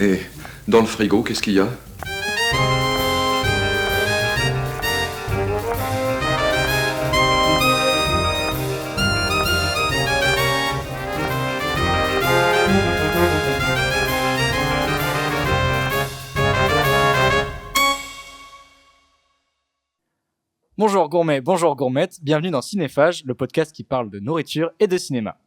Et dans le frigo, qu'est-ce qu'il y a? Bonjour gourmet, bonjour gourmette, bienvenue dans Cinéphage, le podcast qui parle de nourriture et de cinéma.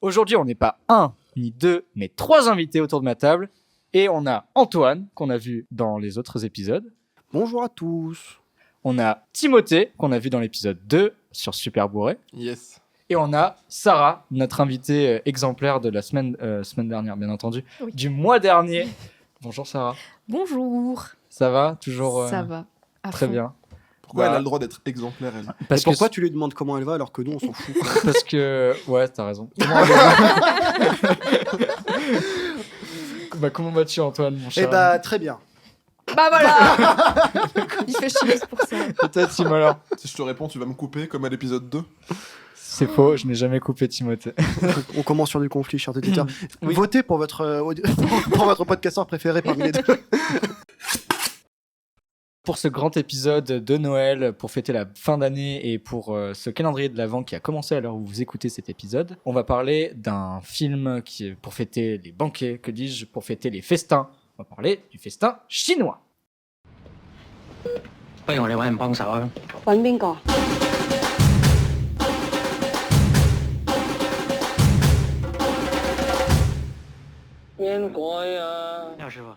Aujourd'hui, on n'est pas un, ni deux, mais trois invités autour de ma table. Et on a Antoine, qu'on a vu dans les autres épisodes. Bonjour à tous. On a Timothée, qu'on a vu dans l'épisode 2 sur Super Bourré. Yes. Et on a Sarah, notre invitée exemplaire de la semaine dernière, bien entendu, du mois dernier. Bonjour Sarah. Bonjour. Ça va? Toujours Ça va. Très fond. bien. Pourquoi elle a le droit d'être exemplaire, elle? Parce Et pourquoi tu lui demandes comment elle va alors que nous on s'en fout? Parce que... Ouais, t'as raison. Comment vas-tu Antoine, mon cher? Eh bah très bien. Bah voilà. Il fait chier pour ça. Peut-être Tim alors. Si je te réponds, tu vas me couper comme à l'épisode 2. C'est faux, je n'ai jamais coupé Timothée. On commence sur du conflit, chers auditeurs. Oui. Votez pour votre, pour votre podcasteur préféré parmi les deux. Pour ce grand épisode de Noël, pour fêter la fin d'année et pour ce calendrier de l'Avent qui a commencé à l'heure où vous écoutez cet épisode, on va parler d'un film qui est pour fêter les banquets, que dis-je, pour fêter les festins. On va parler du festin chinois. 不如我哋揾人幫手啊！揾邊個？邊個呀？廖師傅。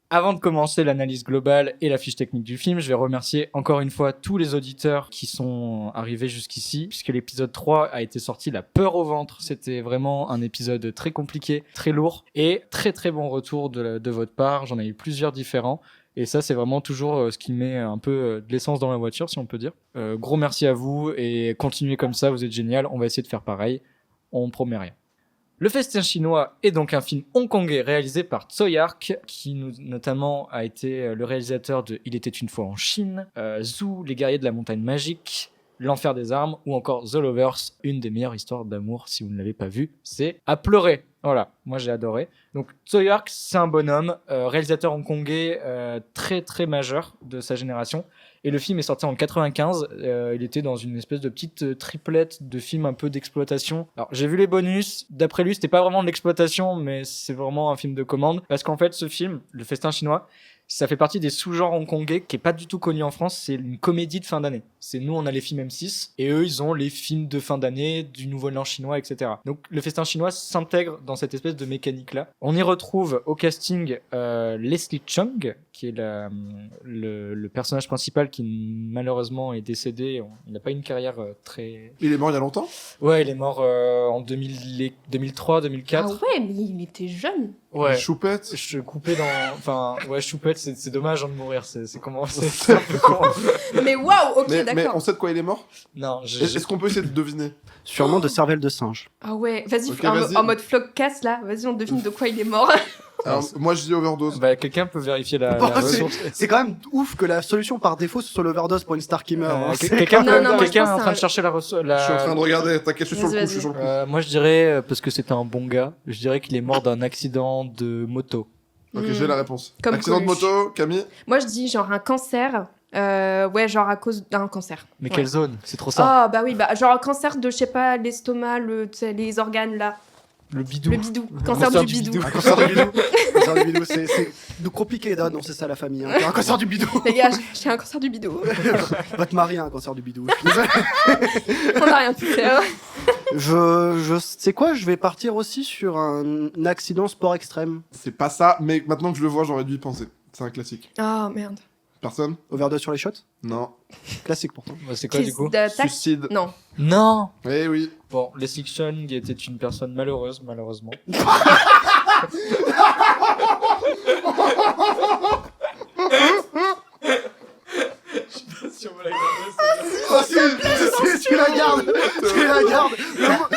Avant de commencer l'analyse globale et la fiche technique du film, je vais remercier encore une fois tous les auditeurs qui sont arrivés jusqu'ici, puisque l'épisode 3 a été sorti la peur au ventre. C'était vraiment un épisode très compliqué, très lourd, et très très bon retour de votre part. J'en ai eu plusieurs différents, et ça c'est vraiment toujours ce qui met un peu de l'essence dans la voiture, si on peut dire. Gros merci à vous, et continuez comme ça, vous êtes génial, on va essayer de faire pareil, on promet rien. Le festin chinois est donc un film hongkongais réalisé par Tsui Hark, qui notamment a été le réalisateur de Il était une fois en Chine, Zhu, Les guerriers de la montagne magique, L'enfer des armes, ou encore The Lovers, une des meilleures histoires d'amour, si vous ne l'avez pas vu, c'est à pleurer. Voilà, moi j'ai adoré. Donc Tsui Hark, c'est un bonhomme, réalisateur hongkongais très très majeur de sa génération. Et le film est sorti en 95. Il était dans une espèce de petite triplette de films un peu d'exploitation. Alors j'ai vu les bonus. D'après lui, c'était pas vraiment de l'exploitation, mais c'est vraiment un film de commande. Parce qu'en fait, ce film, Le Festin chinois, ça fait partie des sous-genres hongkongais qui est pas du tout connu en France. C'est une comédie de fin d'année. C'est nous, on a les films M6 et eux, ils ont les films de fin d'année, du Nouvel An chinois, etc. Donc Le Festin chinois s'intègre dans cette espèce de mécanique-là. On y retrouve au casting Leslie Chung, qui est le personnage principal qui malheureusement est décédé. Il n'a pas une carrière très... Il est mort il y a longtemps? Ouais, il est mort en 2003, 2004. Ah ouais, mais il était jeune. Ouais. Choupette? Je coupais dans... Enfin, ouais, Choupette, c'est dommage de mourir. C'est comment... C'est un peu con. Mais waouh, ok, mais d'accord. on sait de quoi il est mort? Non, Est-ce qu'on peut essayer de deviner? Sûrement de cervelle de singe. Ah ouais, vas-y, Ok, en, vas-y. en mode vlogcast là, vas-y, on devine de quoi il est mort. Alors, moi je dis overdose. Bah, quelqu'un peut vérifier la Bon, ressource. C'est quand même ouf que la solution par défaut ce soit l'overdose pour une star qui meurt. hein. Quelqu'un Non, non, moi, je quelqu'un pense est en que train de c'est chercher la ressource. Je suis en train de regarder, t'inquiète, je suis sur le coup, Vas-y, je suis sur le coup. Moi, je dirais, parce que c'était un bon gars, je dirais qu'il est mort d'un accident de moto. Ok, j'ai la réponse. Comme Accident de Coluche. moto, Camille? Moi, je dis genre un cancer. Ouais, genre à cause d'un cancer. Mais Ouais. quelle zone? C'est trop ça. Ah bah oui, bah genre un cancer de, je sais pas, l'estomac, tu sais, les organes là. Le bidou. Le bidou. Cancer du bidou. Un cancer du bidou. Cancer du bidou, c'est compliqué d'annoncer ça à la famille. Hein. Un cancer du bidou. Les gars, j'ai un cancer du bidou. Votre mari a un cancer du bidou. Je suis désolé. On a rien pu faire. Je sais quoi, je vais partir aussi sur un accident sport extrême. C'est pas ça, mais maintenant que je le vois, j'aurais dû y penser. C'est un classique. Ah merde. Personne? Overdose sur les shots. Non. Classique pourtant. Bah, c'est quoi du coup? D'attaque. Suicide. Non. Non. Eh oui. Bon, Leslie Chung était une personne malheureuse, malheureusement. Oh, tu la gardes. Tu la gardes.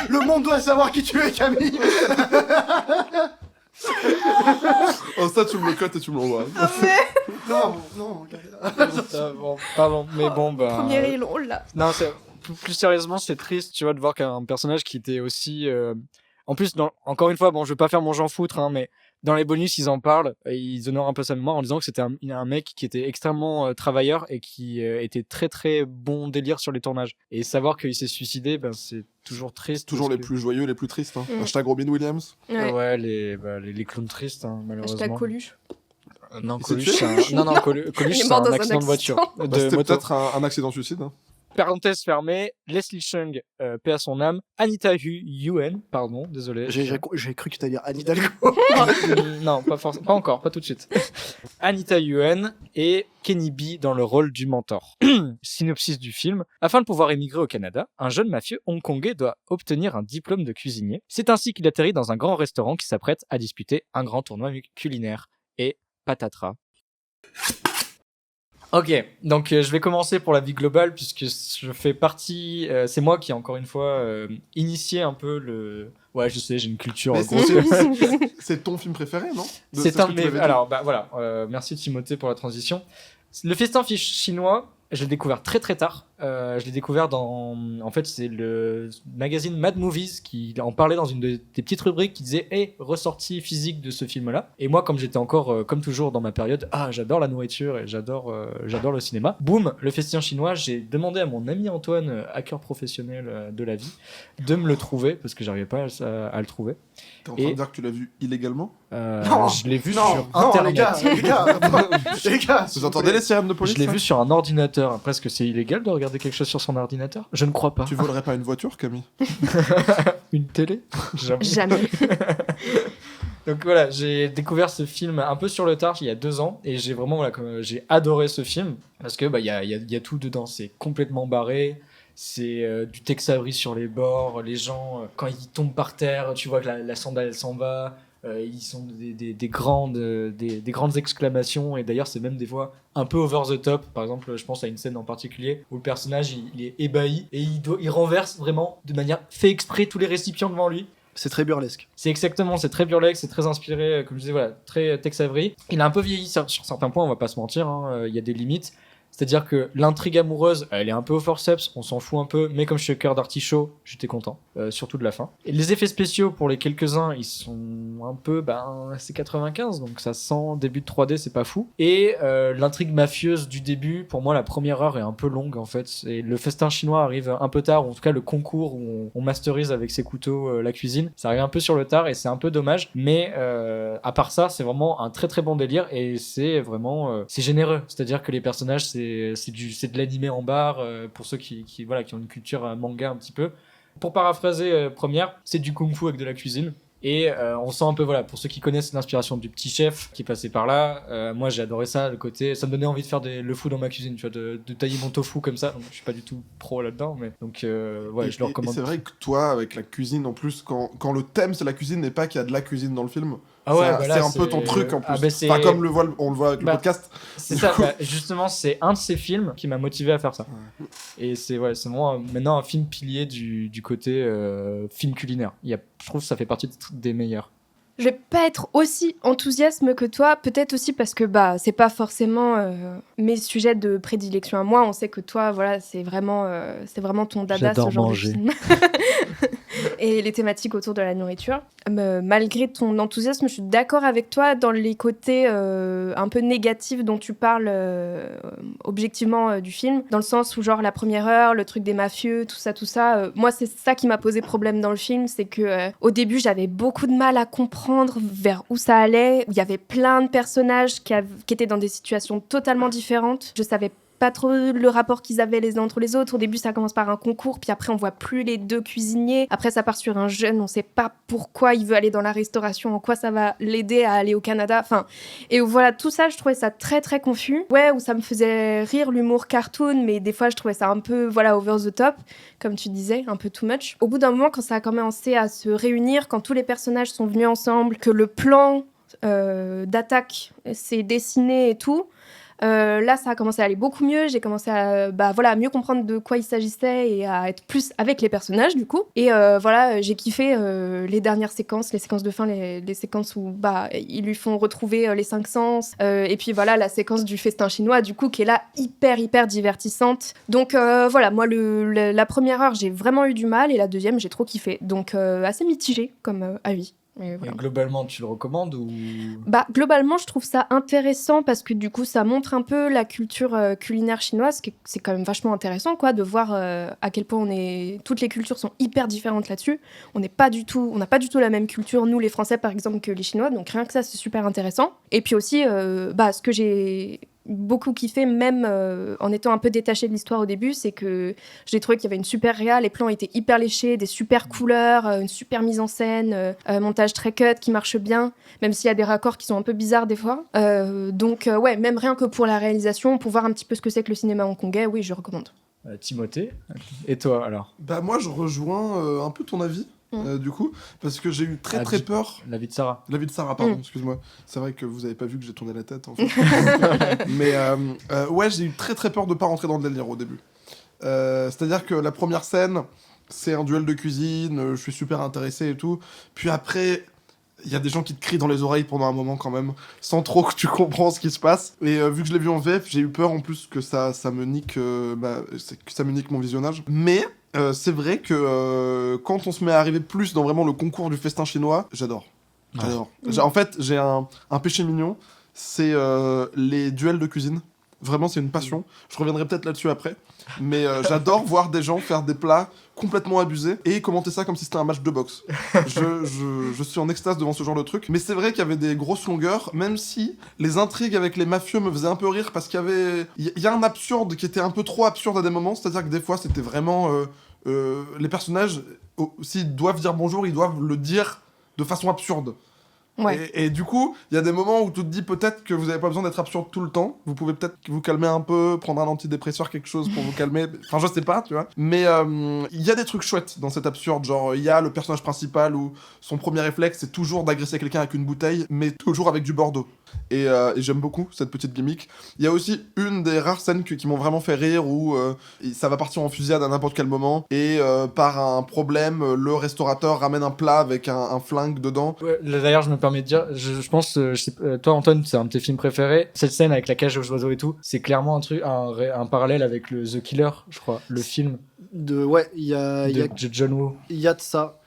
Le monde doit savoir qui tu es, Camille. Oh, ça, tu me le cotes et tu me l'envoies. Ah ouais. Non. Bon, pardon, mais bon, bah... Premier reel, oh là. Non, plus sérieusement, c'est triste, tu vois, de voir qu'un personnage qui était aussi... En plus, encore une fois, bon, je veux pas faire mon j'en foutre, hein, mais Dans les bonus, ils en parlent, et ils honorent un peu sa mémoire en disant que c'était un mec qui était extrêmement travailleur et qui était très très bon délire sur les tournages. Et savoir qu'il s'est suicidé, ben, c'est toujours triste. Toujours les parce plus joyeux, les plus tristes. Hein. Mm. Hashtag Robin Williams. que- Ouais. les clowns tristes, hein, malheureusement. Hashtag Coluche. Non, Il s'est Coluche, tué Coluche, Il est c'est mort un dans un accident de voiture. accident. De C'était moto. peut-être un accident suicide. Hein. Parenthèse fermée, Leslie Chung, paix à son âme, Anita Yuen, pardon, désolé. J'ai cru que tu allais dire Anne Hidalgo. Non, pas forcément, pas encore, pas tout de suite. Anita Yuen et Kenny B dans le rôle du mentor. Synopsis du film. Afin de pouvoir émigrer au Canada, un jeune mafieux hongkongais doit obtenir un diplôme de cuisinier. C'est ainsi qu'il atterrit dans un grand restaurant qui s'apprête à disputer un grand tournoi culinaire. Et patatras. Ok, donc je vais commencer pour la vie globale puisque je fais partie, c'est moi qui encore une fois initié un peu le... Ouais, je sais, j'ai une culture Mais grosse. c'est ton film préféré, non C'est ce un que de tu mes... avais dit. Alors, bah voilà, merci Timothée pour la transition. Le festin chinois, je l'ai découvert très très tard. Je l'ai découvert dans... En fait, c'est le magazine Mad Movies qui en parlait dans une des petites rubriques qui disait « Hey, ressortie physique de ce film-là ». Et moi, comme j'étais encore, comme toujours dans ma période, j'adore la nourriture et j'adore le cinéma. Boum, le festin chinois, j'ai demandé à mon ami Antoine, hacker professionnel de la vie, de me le trouver parce que j'arrivais pas à le trouver. T'es en train de dire que tu l'as vu illégalement? Non, Je l'ai vu non, sur non, Internet. les gars, Vous entendez les sirènes de police? Je l'ai là vu sur un ordinateur. Après, est-ce que c'est illégal de regarder quelque chose sur son ordinateur? Je ne crois pas. Tu volerais pas une voiture, Camille? Une télé? Jamais. Jamais. Donc voilà, j'ai découvert ce film un peu sur le tard, il y a 2 ans, et j'ai vraiment j'ai adoré ce film parce que il y a tout dedans. C'est complètement barré. C'est du Tex Avery sur les bords. Les gens, quand ils tombent par terre, tu vois que la sandale elle s'en va. Ils sont des grandes exclamations, et d'ailleurs c'est même des fois un peu over the top. Par exemple, je pense à une scène en particulier où le personnage il est ébahi et il renverse vraiment de manière fait exprès tous les récipients devant lui. C'est très burlesque. C'est très burlesque, c'est très inspiré, comme je disais, voilà, très Tex Avery. Il a un peu vieilli sur certains points, on va pas se mentir, il y a des limites. C'est-à-dire que l'intrigue amoureuse, elle est un peu au forceps, on s'en fout un peu, mais comme je suis cœur d'artichaut, j'étais content, surtout de la fin. Et les effets spéciaux, pour les quelques-uns, ils sont un peu, c'est 95, donc ça sent début de 3D, c'est pas fou. Et l'intrigue mafieuse du début, pour moi, la première heure est un peu longue, en fait. Et le festin chinois arrive un peu tard, ou en tout cas le concours où on masterise avec ses couteaux la cuisine, ça arrive un peu sur le tard, et c'est un peu dommage. Mais à part ça, c'est vraiment un très très bon délire, et c'est vraiment, c'est généreux. C'est-à-dire que les personnages, c'est de l'animé en barre pour ceux qui ont une culture manga un petit peu. Pour paraphraser première, c'est du kung-fu avec de la cuisine. Et on sent un peu, voilà, pour ceux qui connaissent l'inspiration du petit chef qui passait par là, moi j'ai adoré ça, le côté, ça me donnait envie de faire le fou dans ma cuisine, tu vois, de tailler mon tofu comme ça. Donc, je suis pas du tout pro là-dedans, mais donc ouais, je le recommande. Et c'est vrai que toi, avec la cuisine en plus, quand le thème c'est la cuisine et pas qu'il y a de la cuisine dans le film, c'est un peu ton truc en plus. Enfin, comme on le voit avec le podcast. C'est ça, justement, c'est un de ces films qui m'a motivé à faire ça. Ouais. Et c'est vraiment maintenant un film pilier du côté film culinaire. Je trouve que ça fait partie des meilleurs. Je vais pas être aussi enthousiaste que toi, peut-être aussi parce que c'est pas forcément mes sujets de prédilection à moi. On sait que toi, voilà, c'est vraiment ton dada. J'adore ce genre manger. de film. Et les thématiques autour de la nourriture. Malgré ton enthousiasme, je suis d'accord avec toi dans les côtés un peu négatifs dont tu parles objectivement du film, dans le sens où genre la première heure, le truc des mafieux, tout ça. Moi, c'est ça qui m'a posé problème dans le film, c'est que au début, j'avais beaucoup de mal à comprendre vers où ça allait, où il y avait plein de personnages qui étaient dans des situations totalement différentes. Je savais pas trop le rapport qu'ils avaient les uns entre les autres. Au début, ça commence par un concours, puis après, on voit plus les deux cuisiniers. Après, ça part sur un jeune, on sait pas pourquoi il veut aller dans la restauration, en quoi ça va l'aider à aller au Canada. Enfin, et voilà, tout ça, je trouvais ça très, très confus. Ouais, où ça me faisait rire l'humour cartoon, mais des fois, je trouvais ça un peu, over the top, comme tu disais, un peu too much. Au bout d'un moment, quand ça a commencé à se réunir, quand tous les personnages sont venus ensemble, que le plan d'attaque s'est dessiné et tout, là ça a commencé à aller beaucoup mieux, j'ai commencé à mieux comprendre de quoi il s'agissait et à être plus avec les personnages du coup, et j'ai kiffé les dernières séquences, les séquences de fin, les séquences où ils lui font retrouver les 5 sens, et puis voilà la séquence du festin chinois du coup qui est là hyper divertissante. Donc moi la première heure j'ai vraiment eu du mal et la deuxième j'ai trop kiffé, donc assez mitigé comme avis. Et voilà. Et globalement, tu le recommandes ou... Globalement, je trouve ça intéressant parce que du coup, ça montre un peu la culture culinaire chinoise, c'est quand même vachement intéressant, quoi, de voir à quel point toutes les cultures sont hyper différentes là-dessus. On n'a pas du tout la même culture, nous les Français par exemple, que les Chinois, donc rien que ça, c'est super intéressant. Et puis aussi, ce que j'ai beaucoup kiffé, même en étant un peu détachée de l'histoire au début, c'est que j'ai trouvé qu'il y avait une super réal, les plans étaient hyper léchés, des super couleurs, une super mise en scène, montage très cut qui marche bien, même s'il y a des raccords qui sont un peu bizarres des fois. Donc même rien que pour la réalisation, pour voir un petit peu ce que c'est que le cinéma hongkongais, oui, je recommande. Timothée, et toi alors? Moi, je rejoins un peu ton avis. Du coup, parce que j'ai eu très peur. La vie de Sarah. La vie de Sarah, pardon, excuse-moi. C'est vrai que vous avez pas vu que j'ai tourné la tête, en fait. Mais j'ai eu très peur de pas rentrer dans le délire au début. C'est-à-dire que la première scène, c'est un duel de cuisine, je suis super intéressé et tout. Puis après, il y a des gens qui te crient dans les oreilles pendant un moment quand même, sans trop que tu comprends ce qui se passe. Et vu que je l'ai vu en VF, j'ai eu peur en plus que ça me nique, que ça me nique mon visionnage. Mais c'est vrai que quand on se met à arriver plus dans vraiment le concours du festin chinois, j'adore. En fait, j'ai un péché mignon, c'est les duels de cuisine. Vraiment, c'est une passion. Je reviendrai peut-être là-dessus après. Mais j'adore voir des gens faire des plats complètement abusés et commenter ça comme si c'était un match de boxe. Je suis en extase devant ce genre de truc. Mais c'est vrai qu'il y avait des grosses longueurs, même si les intrigues avec les mafieux me faisaient un peu rire parce qu'il y a un absurde qui était un peu trop absurde à des moments. C'est-à-dire que des fois, c'était vraiment... les personnages, s'ils doivent dire bonjour, ils doivent le dire de façon absurde. Ouais. Et du coup, il y a des moments où tu te dis peut-être que vous n'avez pas besoin d'être absurde tout le temps. Vous pouvez peut-être vous calmer un peu, prendre un antidépresseur, quelque chose pour vous calmer. Enfin, je sais pas, tu vois. Mais il y a des trucs chouettes dans cet absurde. Genre, il y a le personnage principal où son premier réflexe, c'est toujours d'agresser quelqu'un avec une bouteille, mais toujours avec du Bordeaux. Et j'aime beaucoup cette petite gimmick. Il y a aussi une des rares scènes qui m'ont vraiment fait rire où ça va partir en fusillade à n'importe quel moment. Et par un problème, le restaurateur ramène un plat avec un flingue dedans. Ouais, d'ailleurs, je me permets de dire, je pense, toi Antoine, c'est un de tes films préférés. Cette scène avec la cage aux oiseaux et tout, c'est clairement un parallèle avec le The Killer, je crois, le film. Il y a de John Woo. Il y a de ça.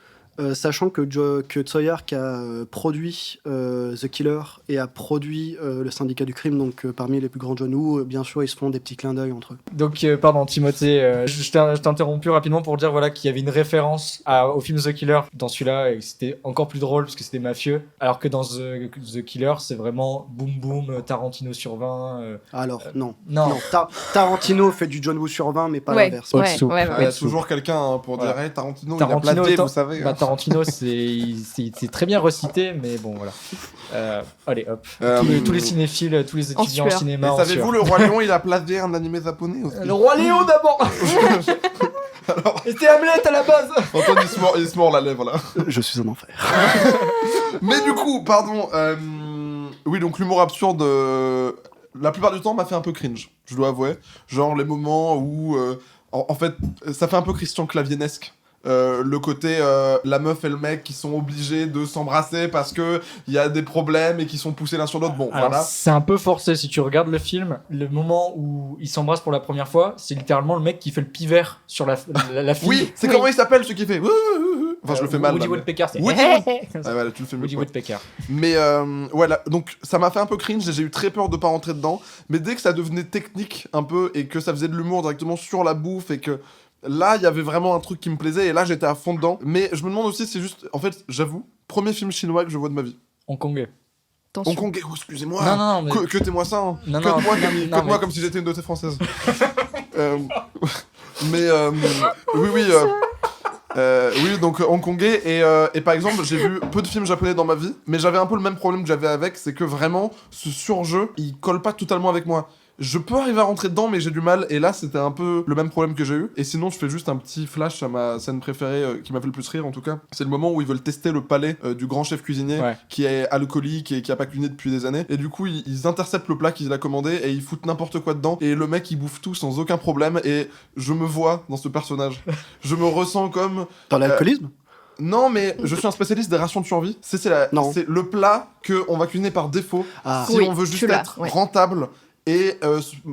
Sachant que Tsui-Hark a produit The Killer et a produit le Syndicat du Crime, donc parmi les plus grands John Woo, bien sûr, ils se font des petits clins d'œil entre eux. Donc, pardon, Timothée, je t'ai interrompu rapidement pour dire qu'il y avait une référence au film The Killer dans celui-là, et que c'était encore plus drôle parce que c'était mafieux, alors que dans The Killer, c'est vraiment boum boum, Tarantino sur 20. Alors, non. Tarantino fait du John Woo sur 20, mais pas l'inverse. Il y a toujours quelqu'un pour dire hey, Tarantino, il a plagié, vous savez. Tarantino, c'est très bien recité, mais bon, voilà. Allez, hop. Tous les cinéphiles, tous les étudiants en cinéma. Savez-vous, le Roi Lion, il a plagié un animé japonais aussi. Le Roi Lion d'abord. C'était Hamlet à la base. Antoine, il se mord la lèvre là. Je suis un enfer. Mais du coup, pardon. Oui, donc l'humour absurde, la plupart du temps, m'a fait un peu cringe, je dois avouer. Genre les moments où, en fait, ça fait un peu Christian Clavienesque. Le côté la meuf et le mec qui sont obligés de s'embrasser parce que il y a des problèmes et qui sont poussés l'un sur l'autre. Bon, alors, voilà. C'est un peu forcé si tu regardes le film. Le moment où ils s'embrassent pour la première fois, c'est littéralement le mec qui fait le pivert sur la fille. Oui, c'est comment il s'appelle ce qui fait. Enfin, je le fais mal. Woody Woodpecker, c'est. Voilà, tu le fais mieux. Woody Woodpecker. Mais voilà, donc ça m'a fait un peu cringe et j'ai eu très peur de pas rentrer dedans. Mais dès que ça devenait technique un peu et que ça faisait de l'humour directement sur la bouffe et que là, il y avait vraiment un truc qui me plaisait et là, j'étais à fond dedans. Mais je me demande aussi, c'est juste... En fait, j'avoue, premier film chinois que je vois de ma vie. Hongkongais. Hongkongais, excusez-moi. Non, mais... Que-moi ça, hein. Que-moi comme si j'étais une dotée française. Oui, donc hongkongais. Et par exemple, j'ai vu peu de films japonais dans ma vie, mais j'avais un peu le même problème que j'avais avec, c'est que vraiment, ce surjeu, il colle pas totalement avec moi. Je peux arriver à rentrer dedans, mais j'ai du mal. Et là, c'était un peu le même problème que j'ai eu. Et sinon, je fais juste un petit flash à ma scène préférée, qui m'a fait le plus rire, en tout cas. C'est le moment où ils veulent tester le palais du grand chef cuisinier, qui est alcoolique et qui a pas cuisiné depuis des années. Et du coup, ils interceptent le plat qu'il a commandé et ils foutent n'importe quoi dedans. Et le mec, il bouffe tout sans aucun problème. Et je me vois dans ce personnage. Je me ressens comme... Dans l'alcoolisme Non, mais je suis un spécialiste des rations de survie. C'est le plat qu'on va cuisiner par défaut si on veut juste être rentable et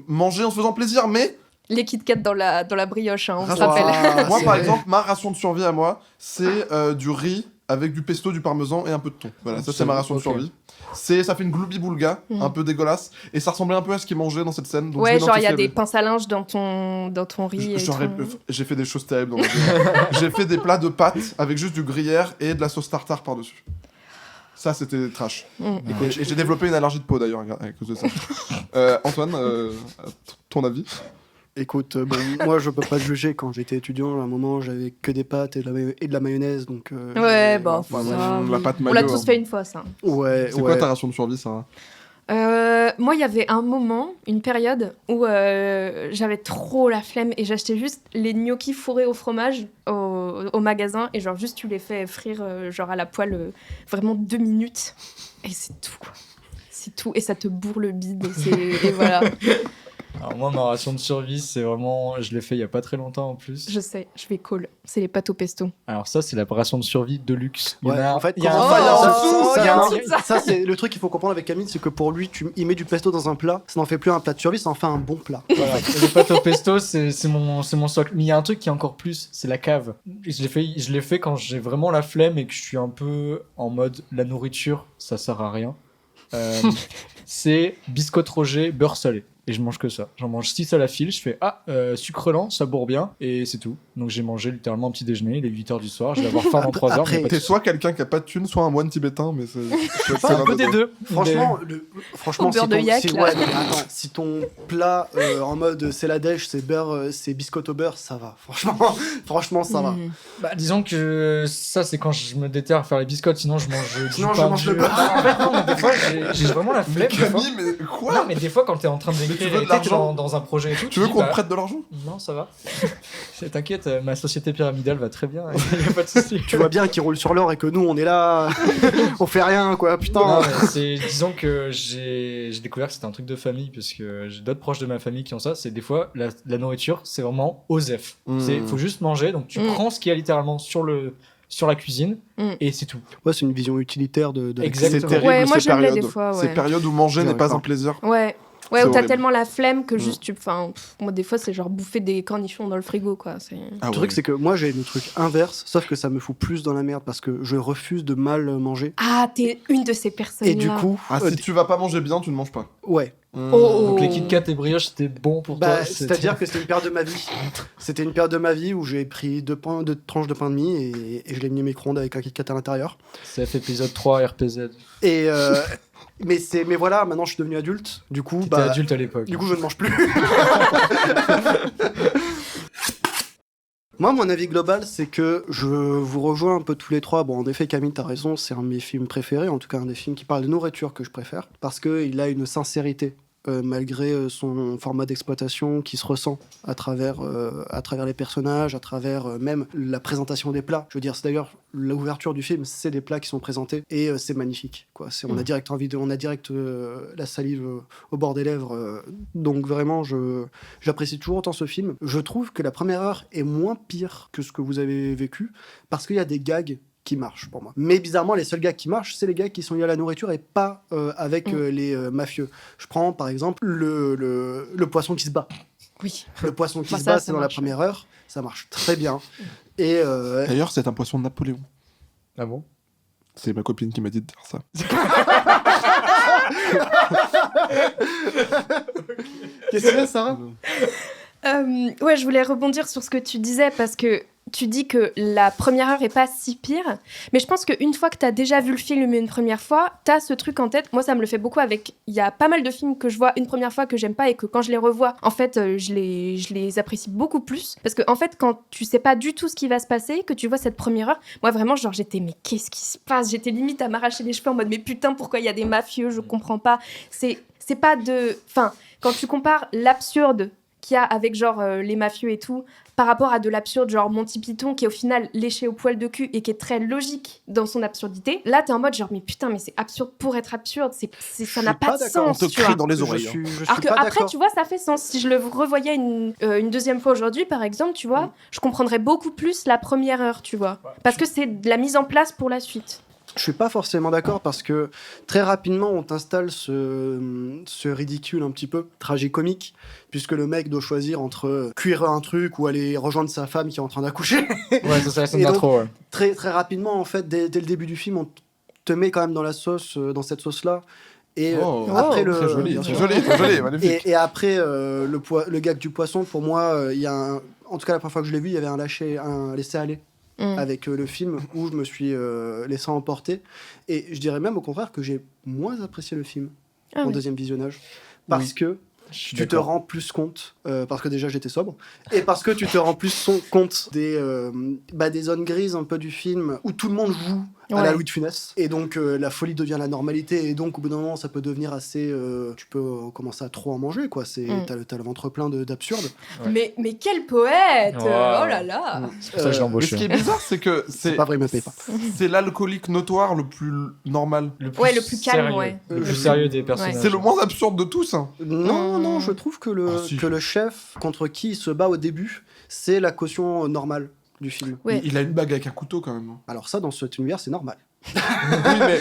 manger en se faisant plaisir, mais... Les Kit Kat dans la brioche, hein, on se rappelle. Moi, par exemple, ma ration de survie à moi, c'est du riz avec du pesto, du parmesan et un peu de thon. Voilà, ça c'est ma ration de survie. Ça fait une gloubi boulga, un peu dégueulasse, et ça ressemblait un peu à ce qu'ils mangeaient dans cette scène. Donc ouais, genre il y a des pinces à linge dans ton riz. J'ai fait des choses terribles dans ma vie. J'ai fait des plats de pâtes avec juste du gruyère et de la sauce tartare par-dessus. Ça, c'était trash. Et j'ai développé une allergie de peau d'ailleurs à cause de ça. Antoine, ton avis ? Écoute, moi je peux pas te juger. Quand j'étais étudiant, à un moment j'avais que des pâtes et de la mayonnaise, donc. Ouais, bon. La pâte mayo. On l'a tous fait une fois, ça. Ouais. C'est quoi ta ration de survie, Sarah ? Moi, il y avait un moment, une période où j'avais trop la flemme et j'achetais juste les gnocchis fourrés au fromage au magasin et genre juste tu les fais frire genre à la poêle vraiment 2 minutes et c'est tout quoi. C'est tout et ça te bourre le bide et voilà. Alors moi, ma ration de survie, c'est vraiment... Je l'ai fait il y a pas très longtemps en plus. Je sais, je vais call. C'est les pâtes au pesto. Alors ça, c'est la ration de survie de luxe. Ouais, en fait, ça, c'est le truc qu'il faut comprendre avec Camille, c'est que pour lui, il met du pesto dans un plat, ça n'en fait plus un plat de survie, ça en fait un bon plat. Voilà. Les pâtes au pesto, c'est mon socle. Mais il y a un truc qui est encore plus, c'est la cave. Je l'ai fait quand j'ai vraiment la flemme et que je suis un peu en mode la nourriture, ça sert à rien. C'est biscotte Roger, beurre salé. Et je mange que ça. J'en mange 6 à la file. Je fais sucre lent, ça bourre bien. Et c'est tout. Donc j'ai mangé littéralement un petit déjeuner. Il est 8h du soir. Je vais avoir faim dans 3 heures. T'es soit quelqu'un qui a pas de thune, soit un moine tibétain. Mais c'est un peu des deux. Franchement, Au beurre de yak, là. Si ton plat en mode c'est la dèche, c'est biscotte au beurre, ça va. Franchement, ça va. Bah, disons que ça, c'est quand je me déterre à faire les biscottes. Sinon, je mange Sinon, je mange le beurre. En fait, non, mais des fois, j'ai vraiment la flemme. Camille, mais quoi ? Non, mais des fois, quand t'es en train de tu veux de t'es l'argent dans un projet et tout. Tu veux dis, qu'on te prête de l'argent ? Non, ça va. T'inquiète, ma société pyramidale va très bien. Y a pas de souci. Tu vois bien qu'ils roulent sur l'or et que nous, on est là, on fait rien, quoi. Putain. Non, disons que j'ai découvert que c'était un truc de famille parce que j'ai d'autres proches de ma famille qui ont ça. C'est des fois la nourriture, c'est vraiment OSEF. Faut juste manger. Donc tu prends ce qu'il y a littéralement sur la cuisine et c'est tout. Ouais, c'est une vision utilitaire de Exactement. C'est terrible, Ouais, moi, ces je l'aimais périodes. des fois, ouais. Ces périodes où manger n'est pas d'accord. un plaisir. Ouais, où t'as horrible. tellement la flemme que juste moi des fois c'est genre bouffer des cornichons dans le frigo quoi. Le truc, c'est que moi j'ai le truc inverse, sauf que ça me fout plus dans la merde parce que je refuse de mal manger. Ah, t'es une de ces personnes. Et du coup, si tu vas pas manger bien, tu ne manges pas. ouais. Donc les Kit Kat et brioches, c'était bon pour toi. C'est-à-dire que c'était une période de ma vie. C'était une période de ma vie où j'ai pris 2 tranches de pain de mie et je l'ai mis au micro-ondes avec un Kit Kat à l'intérieur. CF épisode 3 RPZ. Et mais voilà, maintenant je suis devenu adulte. Du coup, T'étais adulte à l'époque. Du coup, je ne mange plus. Moi, mon avis global, c'est que je vous rejoins un peu tous les trois. Bon, en effet, Camille, t'as raison, c'est un de mes films préférés, en tout cas un des films qui parle de nourriture que je préfère, parce qu'il a une sincérité, malgré son format d'exploitation qui se ressent à travers les personnages, à travers même la présentation des plats. Je veux dire, c'est d'ailleurs l'ouverture du film, c'est des plats qui sont présentés, et c'est magnifique, quoi. On a direct la salive au bord des lèvres, donc vraiment, j'apprécie toujours autant ce film. Je trouve que la première heure est moins pire que ce que vous avez vécu, parce qu'il y a des gags qui marchent pour moi. Mais bizarrement, les seuls gars qui marchent, c'est les gars qui sont liés à la nourriture et pas avec les mafieux. Je prends par exemple le poisson qui se bat. Oui. Le poisson qui se bat, c'est dans la première heure. Ça marche très bien. Et D'ailleurs, c'est un poisson de Napoléon. Ah bon ? C'est ma copine qui m'a dit de dire ça. qu'est-ce que c'est, Sarah ? Ouais, je voulais rebondir sur ce que tu disais parce que tu dis que la première heure est pas si pire, mais je pense qu'une fois que t'as déjà vu le film une première fois, t'as ce truc en tête. Moi, ça me le fait beaucoup avec... Il y a pas mal de films que je vois une première fois que j'aime pas et que quand je les revois, en fait, je les apprécie beaucoup plus. Parce que, en fait, quand tu sais pas du tout ce qui va se passer, que tu vois cette première heure, moi, vraiment, genre, j'étais, mais qu'est-ce qui se passe ? J'étais limite à m'arracher les cheveux en mode, mais putain, pourquoi il y a des mafieux ? Je comprends pas. C'est pas de... Enfin, quand tu compares l'absurde qu'il y a avec genre les mafieux et tout par rapport à de l'absurde genre Monty Python qui est au final léché au poil de cul et qui est très logique dans son absurdité, là t'es en mode genre mais putain mais c'est absurde pour être absurde, ça n'a pas de sens. On te crie dans les oreilles. Alors que après tu vois ça fait sens. Si je le revoyais une deuxième fois aujourd'hui par exemple, tu vois, je comprendrais beaucoup plus la première heure, tu vois, parce que c'est de la mise en place pour la suite. Je suis pas forcément d'accord parce que très rapidement on t'installe ce ridicule un petit peu tragicomique puisque le mec doit choisir entre cuire un truc ou aller rejoindre sa femme qui est en train d'accoucher. Ouais, c'est ça, la scène Et donc, d'intro. Ouais. Très très rapidement en fait dès le début du film on te met quand même dans la sauce dans cette sauce là et après très joli, bien très sûr. joli, magnifique. Et après le gag du poisson pour moi il y a en tout cas la première fois que je l'ai vu il y avait un laisser aller. Avec le film où je me suis laissé emporter et je dirais même au contraire que j'ai moins apprécié le film en deuxième visionnage parce que tu te rends plus compte parce que déjà j'étais sobre et parce que tu te rends plus compte des zones grises un peu du film où tout le monde joue à la Louis de Funès et donc la folie devient la normalité et donc au bout d'un moment ça peut devenir assez tu peux commencer à trop en manger quoi t'as le ventre plein d'absurde. Mais quel poète. Wow. Oh là là. C'est pour ça que je l'ai Mais embauché. ce qui est bizarre, c'est que c'est pas vrai, il me paye pas. c'est l'alcoolique notoire le plus normal. Le plus calme, sérieux, ouais. Le plus sérieux des personnages. C'est le moins absurde de tous. Hein. Non, je trouve que si. que le chef contre qui il se bat au début c'est la caution normale du film. Ouais. Il a une bague avec un couteau quand même. Alors ça dans cet univers c'est normal. Oui, mais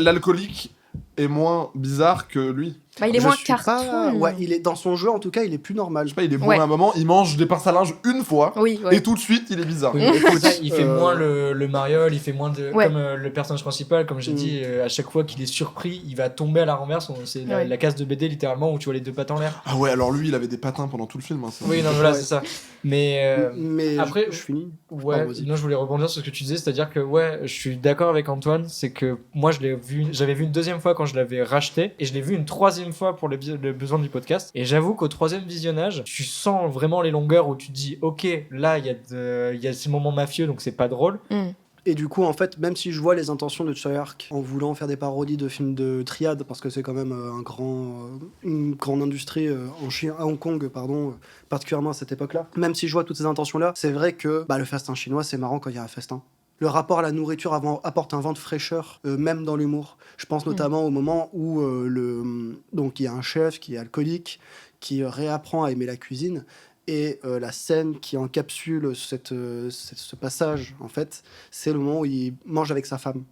l'alcoolique est moins bizarre que lui. Bah, il est Je moins suis pas- cartoon. Ouais, il est dans son jeu en tout cas, il est plus normal. Je sais pas, il est bourré à un moment, il mange des pinces à linge une fois, Oui, et tout de suite, il est bizarre. Oui, mais écoute, il fait moins euh, le mariole, il fait moins de. Ouais. Comme le personnage principal, comme j'ai dit, à chaque fois qu'il est surpris, il va tomber à la renverse. C'est la case de BD littéralement où tu vois les deux pattes en l'air. Ah ouais, alors lui, il avait des patins pendant tout le film. Hein, ça. Oui, non, voilà, Ouais. c'est ça. Mais. Mais après, je finis. Ouais, Pardon, vas-y. non, je voulais rebondir sur ce que tu disais, c'est-à-dire que ouais, je suis d'accord avec Antoine, c'est que moi j'avais vu une deuxième fois quand je l'avais racheté et je l'ai vu une troisième fois pour le besoin du podcast. Et j'avoue qu'au troisième visionnage, tu sens vraiment les longueurs où tu te dis, ok, là il y a ces moments mafieux donc c'est pas drôle. Et du coup, en fait, même si je vois les intentions de Treyarch en voulant faire des parodies de films de triade, parce que c'est quand même une grande industrie à Hong Kong, particulièrement à cette époque-là, même si je vois toutes ces intentions-là, c'est vrai que le festin chinois, c'est marrant quand il y a un festin. Le rapport à la nourriture apporte un vent de fraîcheur, même dans l'humour. Je pense notamment au moment où donc il y a un chef qui est alcoolique, qui réapprend à aimer la cuisine. Et la scène qui encapsule ce passage, en fait, c'est le moment où il mange avec sa femme.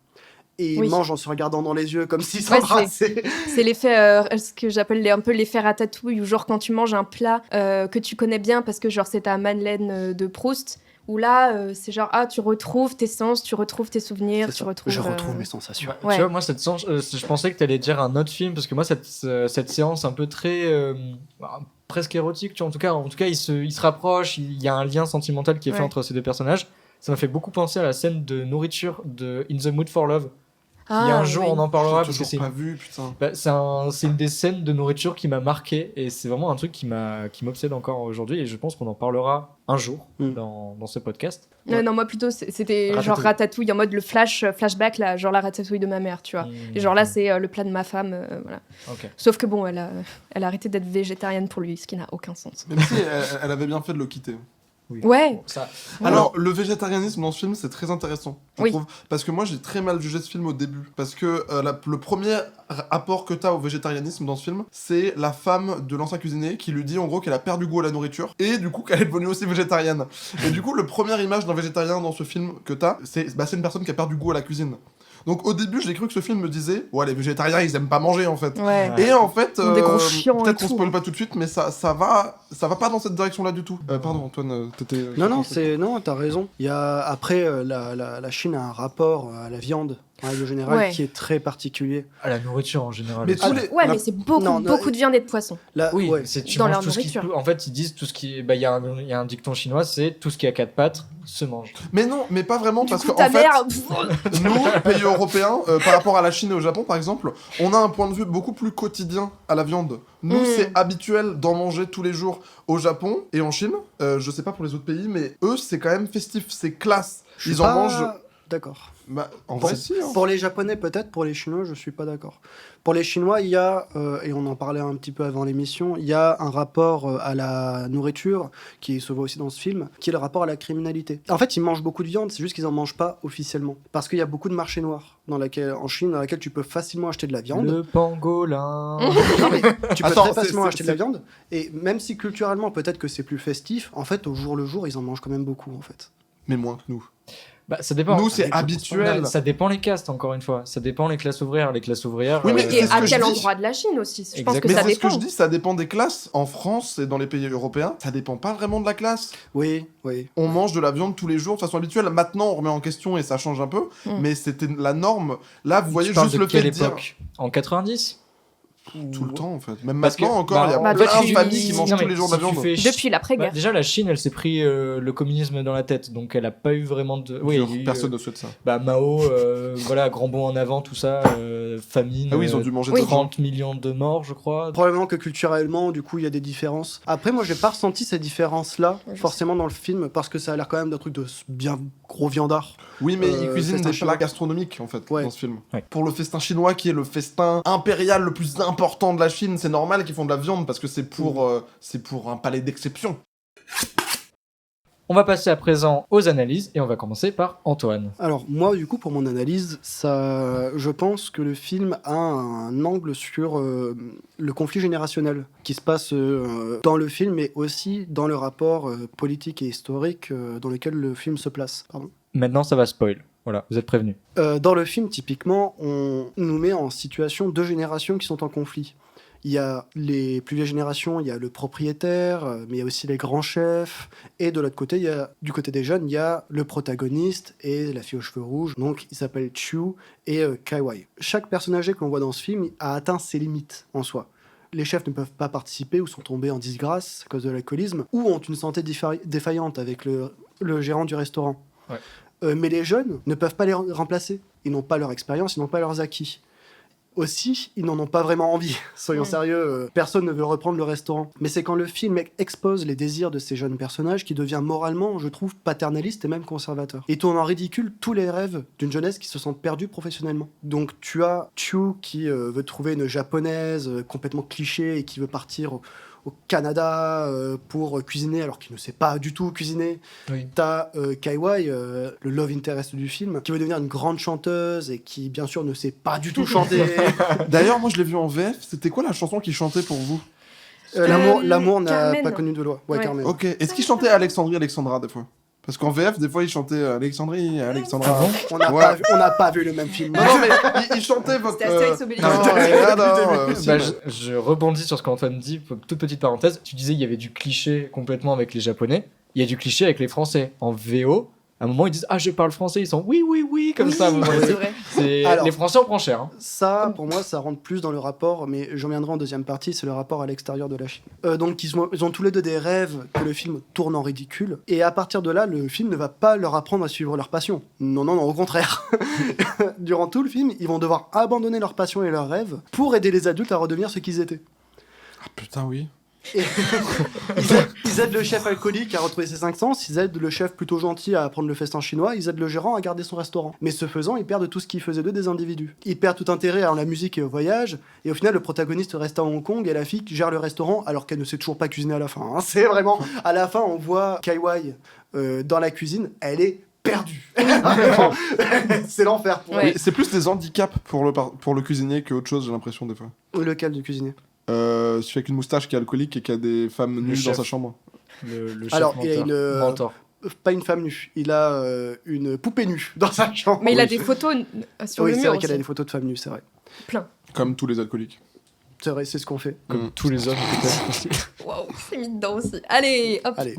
Et il mange en se regardant dans les yeux, comme s'il s'embrassait. C'est l'effet, ce que j'appelle un peu l'effet ratatouille, où genre quand tu manges un plat que tu connais bien, parce que genre c'est ta Madeleine de Proust, où là, c'est genre, tu retrouves tes sens, tu retrouves tes souvenirs, tu retrouves... Je retrouve mes sensations. Ouais. Tu vois, moi, je pensais que tu allais dire un autre film, parce que moi, cette séance un peu très... presque érotique, tu vois, en tout cas il se rapproche, il y a un lien sentimental qui est fait entre ces deux personnages. Ça m'a fait beaucoup penser à la scène de nourriture de In the Mood for Love. Qui un jour on en parlera parce que c'est pas vu, putain. C'est une des scènes de nourriture qui m'a marqué et c'est vraiment un truc qui m'obsède encore aujourd'hui et je pense qu'on en parlera un jour dans ce podcast. Non, moi plutôt c'était genre ratatouille en mode le flashback là, genre la ratatouille de ma mère, tu vois. Et genre là c'est le plat de ma femme, voilà. Okay. Sauf que bon, elle a arrêté d'être végétarienne pour lui, ce qui n'a aucun sens. Même si elle avait bien fait de le quitter. Oui. Ouais. Alors, le végétarianisme dans ce film, c'est très intéressant, je trouve. Parce que moi, j'ai très mal jugé ce film au début. Parce que le premier apport que t'as au végétarianisme dans ce film, c'est la femme de l'ancien cuisinier qui lui dit en gros qu'elle a perdu goût à la nourriture et du coup qu'elle est devenue aussi végétarienne. Et du coup, le première image d'un végétarien dans ce film que t'as, c'est une personne qui a perdu goût à la cuisine. Donc au début, j'ai cru que ce film me disait « Ouais, les végétariens, ils aiment pas manger, en fait. Ouais. » Et en fait, des gros chiants peut-être qu'on spoil pas tout de suite, mais ça va pas dans cette direction-là du tout. Pardon, Antoine, t'étais... Non, t'as raison. Il y a, après, la Chine a un rapport à la viande, en règle générale, qui est très particulier. À la nourriture, en général. Mais mais c'est beaucoup de viande et de poisson. Oui, ouais. tu dans manges leur tout ce qui... nourriture. En fait, ils disent tout ce qui... Il y a un dicton chinois, c'est tout ce qui a quatre pattes se mange. Mais non, mais pas vraiment, parce coup, qu'en fait... mère... Nous, pays européens, par rapport à la Chine et au Japon, par exemple, on a un point de vue beaucoup plus quotidien à la viande. Nous, c'est habituel d'en manger tous les jours au Japon et en Chine. Je sais pas pour les autres pays, mais eux, c'est quand même festif, c'est classe. Ils en mangent... D'accord. En vrai, si. Hein. Pour les Japonais, peut-être. Pour les Chinois, je suis pas d'accord. Pour les Chinois, il y a, et on en parlait un petit peu avant l'émission, il y a un rapport à la nourriture, qui se voit aussi dans ce film, qui est le rapport à la criminalité. En fait, ils mangent beaucoup de viande, c'est juste qu'ils en mangent pas officiellement. Parce qu'il y a beaucoup de marchés noirs en Chine, dans laquelle tu peux facilement acheter de la viande. Le pangolin. Non, mais tu peux très facilement acheter de la viande. Et même si culturellement, peut-être que c'est plus festif, en fait, au jour le jour, ils en mangent quand même beaucoup, en fait. Mais moins que nous. Bah, ça dépend. Nous, c'est habituel. Ça dépend les castes, encore une fois. Ça dépend les classes ouvrières. Les classes ouvrières. Oui, mais Et c'est à ce que quel je dis. endroit de la Chine aussi. Je pense Exact. que Mais ça c'est ce que dépend. je dis, ça dépend des classes. En France et dans les pays européens, ça dépend pas vraiment de la classe. Oui. On mange de la viande tous les jours de façon habituelle. Maintenant, on remet en question et ça change un peu, mais c'était la norme. Là, vous voyez Tu parles juste de le fait quelle de dire époque En 90 tout le temps en fait. Même Parce maintenant que- encore, il y a bah, plein depuis- de familles qui mangent Non, tous mais les jours de la si tu viande. fais Depuis l'après-guerre. déjà, la Chine, elle s'est pris le communisme dans la tête, donc elle a pas eu vraiment de. Oui, il y a eu, Personne ne souhaite ça. Mao, voilà, grand bond en avant, tout ça, famine. Ah oui, ils ont dû manger de Oui. la viande. 30 millions de morts, je crois. Probablement que culturellement, du coup, il y a des différences. Après, moi, j'ai pas ressenti ces différences-là, Je forcément, dans le film, parce que ça a l'air quand même d'un truc de bien gros viandard. Oui, mais ils cuisinent festin des chinois. plats gastronomiques en fait Ouais. dans ce film. Ouais. Pour le festin chinois, qui est le festin impérial le plus important de la Chine, c'est normal qu'ils font de la viande parce que c'est pour un palais d'exception. On va passer à présent aux analyses et on va commencer par Antoine. Alors, moi, du coup, pour mon analyse, je pense que le film a un angle sur le conflit générationnel qui se passe dans le film, mais aussi dans le rapport politique et historique dans lequel le film se place. Pardon. Maintenant, ça va spoil. Voilà, vous êtes prévenus. Dans le film, typiquement, on nous met en situation deux générations qui sont en conflit. Il y a les plus vieilles générations, il y a le propriétaire, mais il y a aussi les grands chefs. Et de l'autre côté, du côté des jeunes, il y a le protagoniste et la fille aux cheveux rouges. Donc, ils s'appellent Chu et Kaiwai. Chaque personnage que l'on voit dans ce film a atteint ses limites en soi. Les chefs ne peuvent pas participer ou sont tombés en disgrâce à cause de l'alcoolisme ou ont une santé défaillante avec le gérant du restaurant. Ouais. Mais les jeunes ne peuvent pas les remplacer. Ils n'ont pas leur expérience, ils n'ont pas leurs acquis. Aussi, ils n'en ont pas vraiment envie. Soyons sérieux, personne ne veut reprendre le restaurant. Mais c'est quand le film expose les désirs de ces jeunes personnages qui devient moralement, je trouve, paternaliste et même conservateur. Et tourne en ridicule tous les rêves d'une jeunesse qui se sent perdue professionnellement. Donc tu as Chu qui veut trouver une japonaise complètement cliché et qui veut partir au Canada pour cuisiner alors qu'il ne sait pas du tout cuisiner. Oui. T'as Kaiwai, le love interest du film, qui veut devenir une grande chanteuse et qui bien sûr ne sait pas du tout chanter. D'ailleurs, moi je l'ai vu en VF, c'était quoi la chanson qu'il chantait pour vous? L'amour n'a Carmen. pas connu de loi. Ouais, Ouais. Carmen. Ok, est-ce qu'il chantait Alexandrie, Alexandra des fois? Parce qu'en VF, des fois, il chantait Alexandrie, Alexandra. Ah bon On n'a pas vu le même film. Non, non, mais il chantait votre... C'était Astérix Obélix. Non, regarde, aussi, Bah, mais- je rebondis sur ce qu'Antoine dit, toute petite parenthèse. Tu disais qu'il y avait du cliché complètement avec les Japonais. Il y a du cliché avec les Français. En VO, à un moment, ils disent « Ah, je parle français ». Ils sont « Oui, oui, oui », comme ça. à un moment. C'est vrai. Alors- Les Français, on prend cher. Hein. Ça, pour moi, ça rentre plus dans le rapport, mais j'en viendrai en deuxième partie, c'est le rapport à l'extérieur de la Chine. Donc, ils ont tous les deux des rêves que le film tourne en ridicule, et à partir de là, le film ne va pas leur apprendre à suivre leur passion. Non, non, non, au contraire. Durant tout le film, ils vont devoir abandonner leur passion et leurs rêves pour aider les adultes à redevenir ce qu'ils étaient. Ah putain, oui. Et ils aident le chef alcoolique à retrouver ses 5 sens, ils aident le chef plutôt gentil à apprendre le festin chinois, ils aident le gérant à garder son restaurant. Mais ce faisant, ils perdent tout ce qui faisait d'eux des individus. Ils perdent tout intérêt à la musique et au voyage, et au final, le protagoniste reste à Hong Kong et la fille qui gère le restaurant alors qu'elle ne sait toujours pas cuisiner à la fin. Hein. C'est vraiment... À la fin, on voit Kaiwai dans la cuisine, elle est perdue. Vraiment. C'est l'enfer pour Ouais. Mais c'est plus des handicaps pour le cuisinier qu'autre chose, j'ai l'impression, des fois. elle. Lequel du cuisinier? Celui avec une moustache qui est alcoolique et qui a des femmes nues dans chef. sa chambre. Le chef Alors, il y a mentor. une- Mentor. Pas une femme nue, il a une poupée nue dans sa chambre. Mais il a Oui, des c'est- photos sur Oui, le c'est mur vrai qu'elle a aussi. des photos de femmes nues, c'est vrai. Comme tous les alcooliques. C'est vrai, c'est ce qu'on fait. Comme tous les hommes, peut-être aussi. Waouh, c'est mis dedans aussi. Allez, hop. Allez.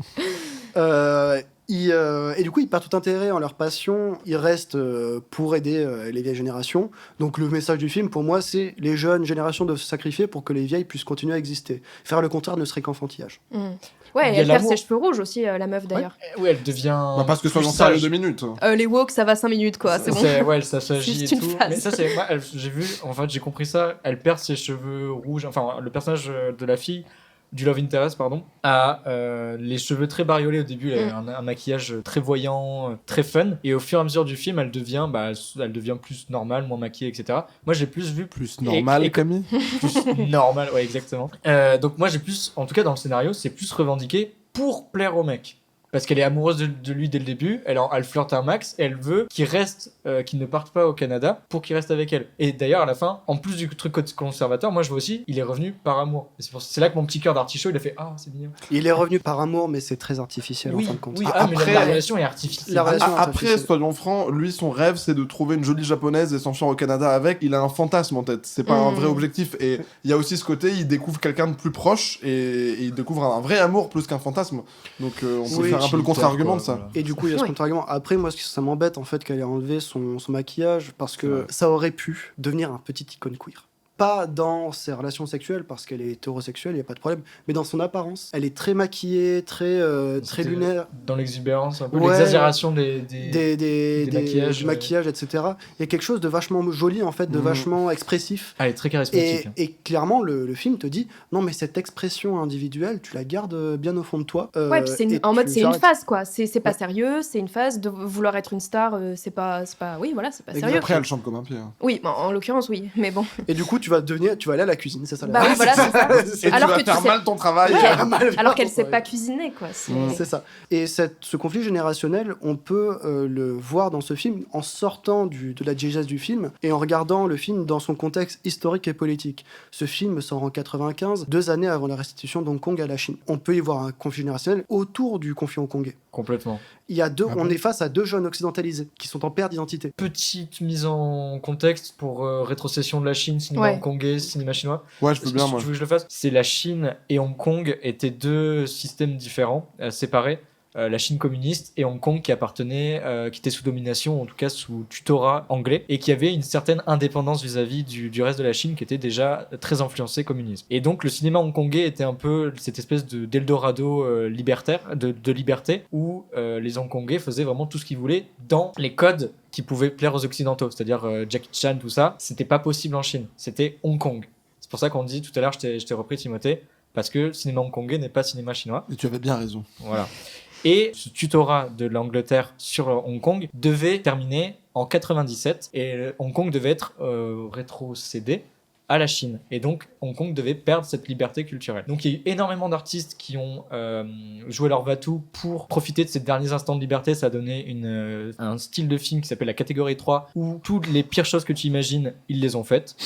Et du coup, ils perdent tout intérêt en leur passion. Ils restent pour aider les vieilles générations. Donc, le message du film, pour moi, c'est les jeunes générations doivent se sacrifier pour que les vieilles puissent continuer à exister. Faire le contraire ne serait qu'enfantillage. Ouais, Il y a elle perd l'amour. ses cheveux rouges aussi, la meuf d'ailleurs. Oui, elle devient. Bah parce que plus soyons sérieux sage. 2 minutes. Les woke, ça va 5 minutes quoi, c'est bon. Ouais, elle s'assagit C'est et une tout. phase. Mais ça, c'est. Moi, j'ai vu, en fait, j'ai compris ça. Elle perd ses cheveux rouges. Enfin, le personnage de la fille, du Love Interest, pardon, a les cheveux très bariolés au début. Elle a un maquillage très voyant, très fun. Et au fur et à mesure du film, elle devient plus normale, moins maquillée, etc. Moi, j'ai plus vu. Plus normal, et- Camille. Plus normal, ouais, exactement. Donc, moi, j'ai plus. En tout cas, dans le scénario, c'est plus revendiqué pour plaire aux mecs. parce qu'elle est amoureuse de lui dès le début, elle flirte un max, et elle veut qu'il reste, qu'il ne parte pas au Canada pour qu'il reste avec elle. Et d'ailleurs, à la fin, en plus du truc conservateur, moi je vois aussi, il est revenu par amour. Et c'est là que mon petit cœur d'artichaut, il a fait « Ah, c'est mignon ». Il est revenu par amour, mais c'est très artificiel en fin de compte. Oui, Après, mais la relation est artificielle. La relation est Après, artificielle. soyons francs, lui, son rêve, c'est de trouver une jolie japonaise et s'enfuir au Canada avec. Il a un fantasme en tête, c'est pas un vrai objectif. Et il y a aussi ce côté, il découvre quelqu'un de plus proche et il découvre un vrai amour plus qu'un fantasme. Donc on peut Oui, faire un peu le contre-argument de ça. Voilà. Et du coup, il y a ce Oui. contre-argument. Après, moi, ça m'embête en fait qu'elle ait enlevé son maquillage parce que ça aurait pu devenir un petit icône queer. Pas dans ses relations sexuelles parce qu'elle est hétérosexuelle, il n'y a pas de problème, mais dans son apparence. Elle est très maquillée, très C'était lunaire. Dans l'exubérance, un peu Ouais. l'exagération des Des maquillages, du maquillage, etc. Il y a quelque chose de vachement joli, en fait, de vachement expressif. Ah, elle est très charismatique. Et clairement, le film te dit non, mais cette expression individuelle, tu la gardes bien au fond de toi. Ouais, puis c'est et en mode tu c'est une arrêtes. phase quoi, c'est pas Ouais. sérieux, c'est une phase de vouloir être une star, c'est pas oui voilà, c'est pas Exact. sérieux. Après, elle chante comme un pied. Oui, en l'occurrence oui, mais bon. Et du coup, tu vas aller à la cuisine, c'est ça la Bah oui, voilà, c'est ça. Et Alors tu que vas tu faire sais- mal ton travail. Ouais. Alors qu'elle Ouais. sait pas cuisiner quoi. C'est ça. Et ce conflit générationnel, on peut le voir dans ce film en sortant de la diégèse du film et en regardant le film dans son contexte historique et politique. Ce film sort en 95, 2 années avant la restitution d'Hong Kong à la Chine. On peut y voir un conflit générationnel autour du conflit hongkongais. Complètement. Il y a Ah on bon est face à 2 jeunes occidentalisés qui sont en perte d'identité. Petite mise en contexte pour rétrocession de la Chine, cinéma Ouais. hongkongais, cinéma chinois. Ouais, je veux bien, Si moi. tu veux que je le fasse, c'est la Chine et Hong Kong étaient deux systèmes différents, séparés. La Chine communiste et Hong Kong qui appartenait, qui était sous domination, en tout cas sous tutorat anglais, et qui avait une certaine indépendance vis-à-vis du reste de la Chine qui était déjà très influencé communisme. Et donc le cinéma hongkongais était un peu cette espèce d'Eldorado libertaire, de liberté, où les Hongkongais faisaient vraiment tout ce qu'ils voulaient dans les codes qui pouvaient plaire aux Occidentaux, c'est-à-dire Jackie Chan, tout ça, c'était pas possible en Chine, c'était Hong Kong. C'est pour ça qu'on dit tout à l'heure, je t'ai repris Timothée, parce que le cinéma hongkongais n'est pas cinéma chinois. Et tu avais bien raison. Voilà. Et ce tutorat de l'Angleterre sur Hong Kong devait terminer en 97 et Hong Kong devait être rétrocédé à la Chine. Et donc, Hong Kong devait perdre cette liberté culturelle. Donc, il y a eu énormément d'artistes qui ont joué leur va-tout pour profiter de ces derniers instants de liberté. Ça a donné un style de film qui s'appelle la catégorie 3 où toutes les pires choses que tu imagines, ils les ont faites.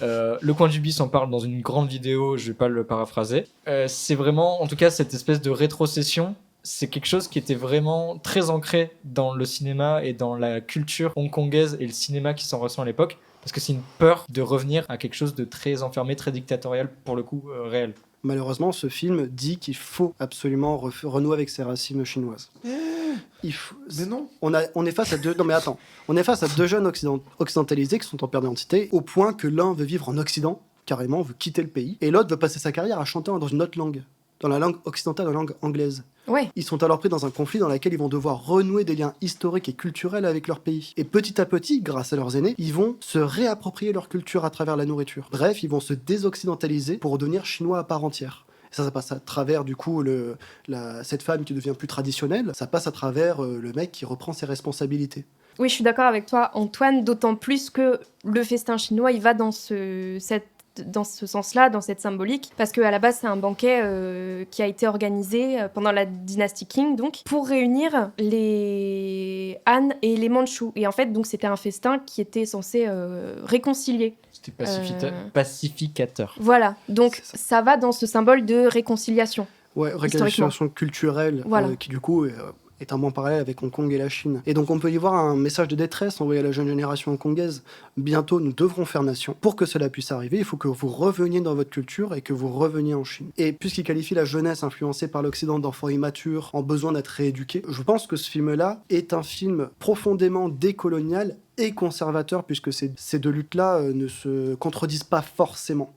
Le Coin du Bis en parle dans une grande vidéo, je vais pas le paraphraser. C'est vraiment, en tout cas, cette espèce de rétrocession. C'est quelque chose qui était vraiment très ancré dans le cinéma et dans la culture hongkongaise et le cinéma qui s'en ressent à l'époque, parce que c'est une peur de revenir à quelque chose de très enfermé, très dictatorial, pour le coup réel. Malheureusement, ce film dit qu'il faut absolument renouer avec ses racines chinoises. Mais non. On est face à deux. Non mais attends, on est face à 2 jeunes occidentalisés qui sont en perte d'identité, au point que l'un veut vivre en Occident, carrément, veut quitter le pays, et l'autre veut passer sa carrière à chanter dans une autre langue, dans la langue occidentale, dans la langue anglaise. Ouais. Ils sont alors pris dans un conflit dans lequel ils vont devoir renouer des liens historiques et culturels avec leur pays. Et petit à petit, grâce à leurs aînés, ils vont se réapproprier leur culture à travers la nourriture. Bref, ils vont se désoccidentaliser pour devenir chinois à part entière. Et ça passe à travers, du coup, cette femme qui devient plus traditionnelle. Ça passe à travers le mec qui reprend ses responsabilités. Oui, je suis d'accord avec toi, Antoine, d'autant plus que le festin chinois, il va dans ce sens-là, dans cette symbolique, parce qu'à la base, c'est un banquet qui a été organisé pendant la dynastie Qing, donc, pour réunir les Han et les Mandchous. Et en fait, donc, c'était un festin qui était censé réconcilier. C'était pacificateur. Voilà, donc C'est ça va dans ce symbole de réconciliation. Ouais, réconciliation culturelle, Voilà. qui du coup est un bon parallèle avec Hong Kong et la Chine. Et donc on peut y voir un message de détresse envoyé à la jeune génération hongkongaise. Bientôt, nous devrons faire nation. Pour que cela puisse arriver, il faut que vous reveniez dans votre culture et que vous reveniez en Chine. Et puisqu'il qualifie la jeunesse influencée par l'Occident d'enfants immatures en besoin d'être rééduqués, je pense que ce film-là est un film profondément décolonial et conservateur, puisque ces 2 luttes-là ne se contredisent pas forcément.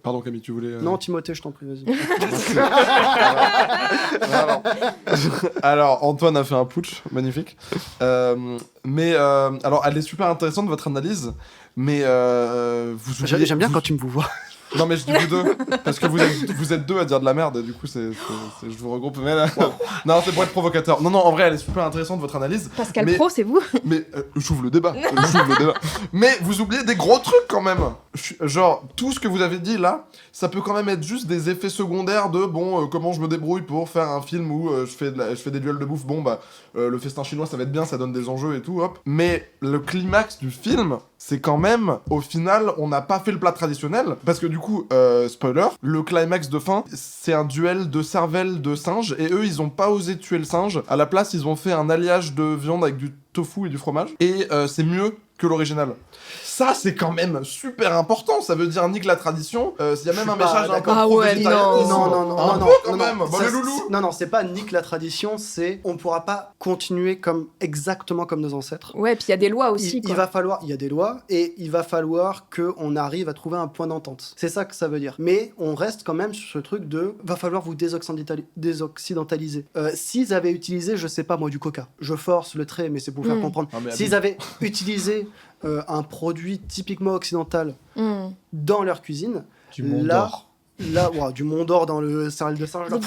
Pardon Camille, tu voulais... Non, Timothée, je t'en prie, vas-y. Alors, Antoine a fait un putsch, magnifique. Alors, elle est super intéressante, votre analyse, mais vous oubliez... J'aime bien quand tu me vois. Non, mais je dis vous deux, parce que vous êtes 2 à dire de la merde, et du coup, je vous regroupe. Mais là... Non, c'est pour être provocateur. Non, en vrai, elle est super intéressante, votre analyse. Pascal Mais- Pro, c'est vous? Mais j'ouvre le débat. Mais vous oubliez des gros trucs, quand même. genre, tout ce que vous avez dit là, ça peut quand même être juste des effets secondaires de comment je me débrouille pour faire un film où je fais des duels de bouffe. Le festin chinois, ça va être bien, ça donne des enjeux et tout, hop. Mais le climax du film, c'est quand même, au final, on n'a pas fait le plat traditionnel. Parce que du coup, spoiler, le climax de fin, c'est un duel de cervelle de singe. Et eux, ils ont pas osé tuer le singe. À la place, ils ont fait un alliage de viande avec du tofu et du fromage. Et c'est mieux que l'original. Ça, c'est quand même super important. Ça veut dire nique la tradition. S'il y a même un message un peu pro-végétarien. Non, même. Les loulous. Non, c'est pas nique la tradition, c'est on pourra pas continuer exactement comme nos ancêtres. Ouais, puis il y a des lois aussi. Il y a des lois et il va falloir qu'on arrive à trouver un point d'entente. C'est ça que ça veut dire. Mais on reste quand même sur ce truc va falloir vous désoccidentaliser. S'ils avaient utilisé, je sais pas moi, du coca. Je force le trait, mais c'est pour faire comprendre. S'ils avaient utilisé un produit typiquement occidental dans leur cuisine, Du Mont d'Or. Du Mont d'Or dans le cervelle de singe. Le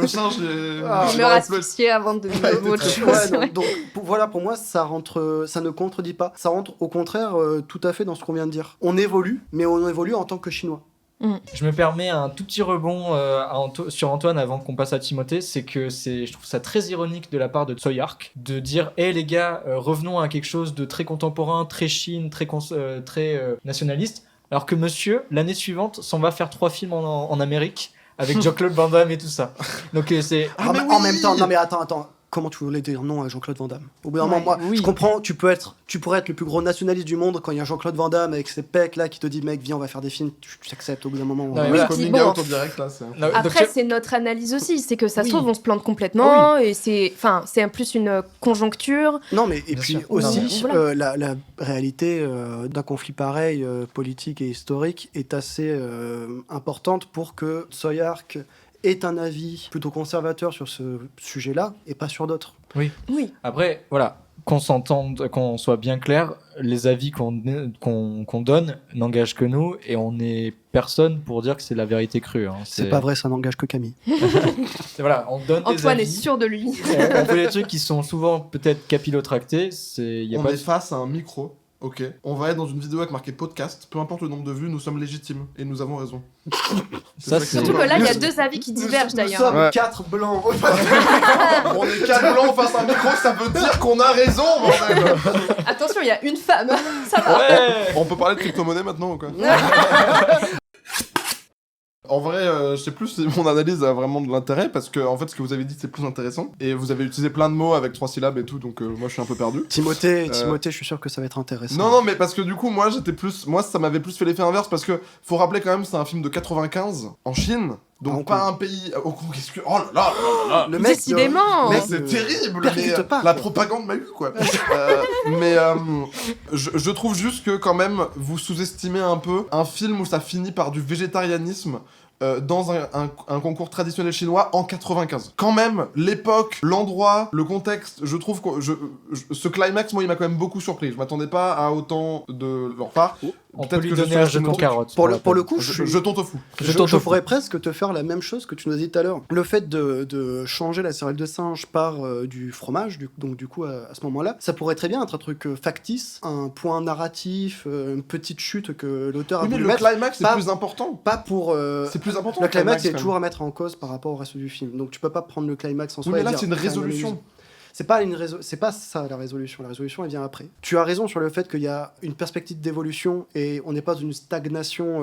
singe est... Je me asphyxier avant de nouveau autre chose. Donc pour moi, ça ne contredit pas. Ça rentre au contraire tout à fait dans ce qu'on vient de dire. On évolue, mais on évolue en tant que Chinois. Je me permets un tout petit rebond sur Antoine avant qu'on passe à Timothée, c'est que je trouve ça très ironique de la part de Tsui Hark de dire hey les gars, revenons à quelque chose de très contemporain, très Chine, très nationaliste, alors que monsieur, l'année suivante, s'en va faire 3 films en Amérique avec Jean-Claude Van Damme et tout ça. Donc c'est... En même temps, non mais attends. Comment tu voulais dire non à Jean-Claude Van Damme? Au bout d'un moment, moi, je comprends, tu pourrais être le plus gros nationaliste du monde quand il y a Jean-Claude Van Damme avec ses pecs là qui te dit mec, viens, on va faire des films, tu acceptes au bout d'un moment. Coming out en direct là. Après, c'est notre analyse aussi, c'est que ça se trouve, on se plante complètement et c'est plus une conjoncture. Non, mais et puis aussi, la réalité d'un conflit pareil, politique et historique, est assez importante pour que Tsui Hark est un avis plutôt conservateur sur ce sujet-là et pas sur d'autres. Oui. Après, voilà, qu'on s'entende, qu'on soit bien clair, les avis qu'on donne n'engagent que nous et on n'est personne pour dire que c'est la vérité crue. Hein. C'est pas vrai, ça n'engage que Camille. Voilà, on donne des Antoine avis. est sûr de lui. On fait des trucs qui sont souvent peut-être capillotractés. On est face à un micro. Ok, on va être dans une vidéo avec marqué podcast, peu importe le nombre de vues, nous sommes légitimes et nous avons raison. Surtout que là, il y a 2 avis qui divergent d'ailleurs. Nous sommes 4 blancs. On est 4 blancs face à un micro, ça veut dire qu'on a raison, bordel. Attention, il y a une femme, ça va. Ouais. On peut parler de crypto-monnaie maintenant ou quoi? En vrai, je sais plus si mon analyse a vraiment de l'intérêt, parce que en fait, ce que vous avez dit, c'est plus intéressant. Et vous avez utilisé plein de mots avec 3 syllabes et tout, donc moi, je suis un peu perdu. Timothée, je suis sûr que ça va être intéressant. Non, mais parce que du coup, moi, ça m'avait plus fait l'effet inverse, parce que faut rappeler quand même, c'est un film de 95 en Chine. Donc pas un pays... Oh là là. Le mec, décidément. Mais c'est terrible, pas, la propagande m'a eu, quoi. Mais je trouve juste que quand même, vous sous-estimez un peu un film où ça finit par du végétarianisme dans un concours traditionnel chinois en 95. Quand même, l'époque, l'endroit, le contexte, je trouve que ce climax, moi, il m'a quand même beaucoup surpris. Je m'attendais pas à autant de leur part. On peut lui donner un jeton carotte. Pour le coup, jeton tofu. Je pourrais presque te faire la même chose que tu nous as dit tout à l'heure. Le fait de changer la cervelle de singe par du fromage, donc du coup, à ce moment-là, ça pourrait très bien être un truc factice, un point narratif, une petite chute que l'auteur a voulu mettre. Le climax, c'est plus important. Pas pour... c'est plus important. Le climax est toujours à mettre en cause par rapport au reste du film. Donc tu peux pas prendre le climax en soi. Oui, mais là, c'est une résolution. C'est pas ça la résolution. La résolution, elle vient après. Tu as raison sur le fait qu'il y a une perspective d'évolution et on n'est pas dans une stagnation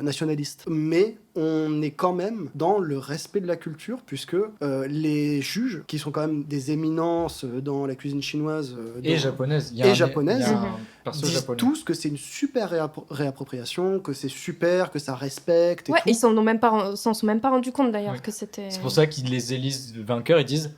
nationaliste. Mais on est quand même dans le respect de la culture, puisque les juges, qui sont quand même des éminences dans la cuisine chinoise et japonaise, disent tous que c'est une super réappropriation, que c'est super, que ça respecte. Et ouais, tout. Ils s'en sont même pas rendus compte d'ailleurs que c'était. C'est pour ça qu'ils les élisent vainqueurs. Ils disent,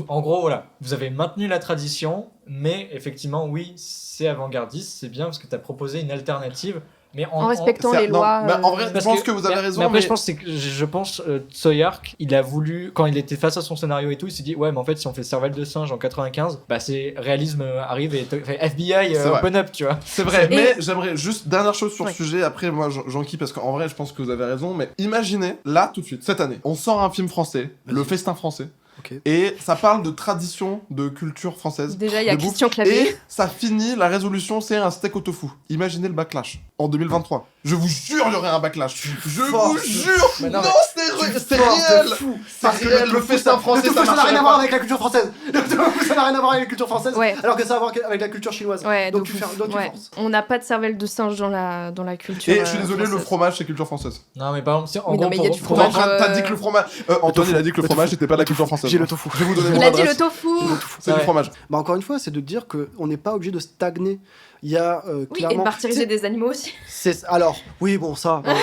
en gros, voilà, vous avez maintenu la tradition, mais effectivement, oui, c'est avant-gardiste, c'est bien parce que tu as proposé une alternative. Mais en respectant les lois. En vrai, je pense que vous avez raison. Mais après, je pense Tsui Hark, il a voulu, quand il était face à son scénario et tout, il s'est dit, ouais, mais en fait, si on fait Cervelle de singe en 95, bah c'est réalisme arrive et FBI open up, tu vois. C'est vrai. Mais j'aimerais juste dernière chose sur ce sujet. Après, moi, j'enquille parce qu'en vrai, je pense que vous avez raison. Mais imaginez, là, tout de suite, cette année, on sort un film français, Le Festin français. Ok. Et ça parle de tradition, de culture française. Déjà, il y a de bouffe. Christian Clavier. Et ça finit, la résolution, c'est un steak au tofu. Imaginez le backlash en 2023. Je vous jure, il y aurait un backlash. Je vous jure. Mais Non, non, c'est réel. Parce que réel, le fait ça français, le tofu, ça ça n'a rien marcherait à voir pas. avec la culture française. Le tofu, ça n'a rien à voir avec la culture française. Ouais. Alors que ça a à voir avec la culture chinoise. Ouais, donc de tu ouf. fais, donc tu Ouais. forces. On n'a pas de cervelle de singe dans la culture. Et je suis désolé, le française. fromage, c'est culture française. Non, mais par exemple, si- en Oui, gros, non, mais il y a du pour- T'es en fromage. train- T'as dit que le fromage. Antoine, il a dit que le fromage, c'était pas la culture française. J'ai le tofu. Je vais vous donner Il mon a dit adresse. le tofu. C'est du Ouais. fromage. Bah encore une fois, c'est de dire qu'on n'est pas obligé de stagner. Il y a Oui, et clairement. de martyriser des animaux aussi. Alors, oui, bon, ça. hein.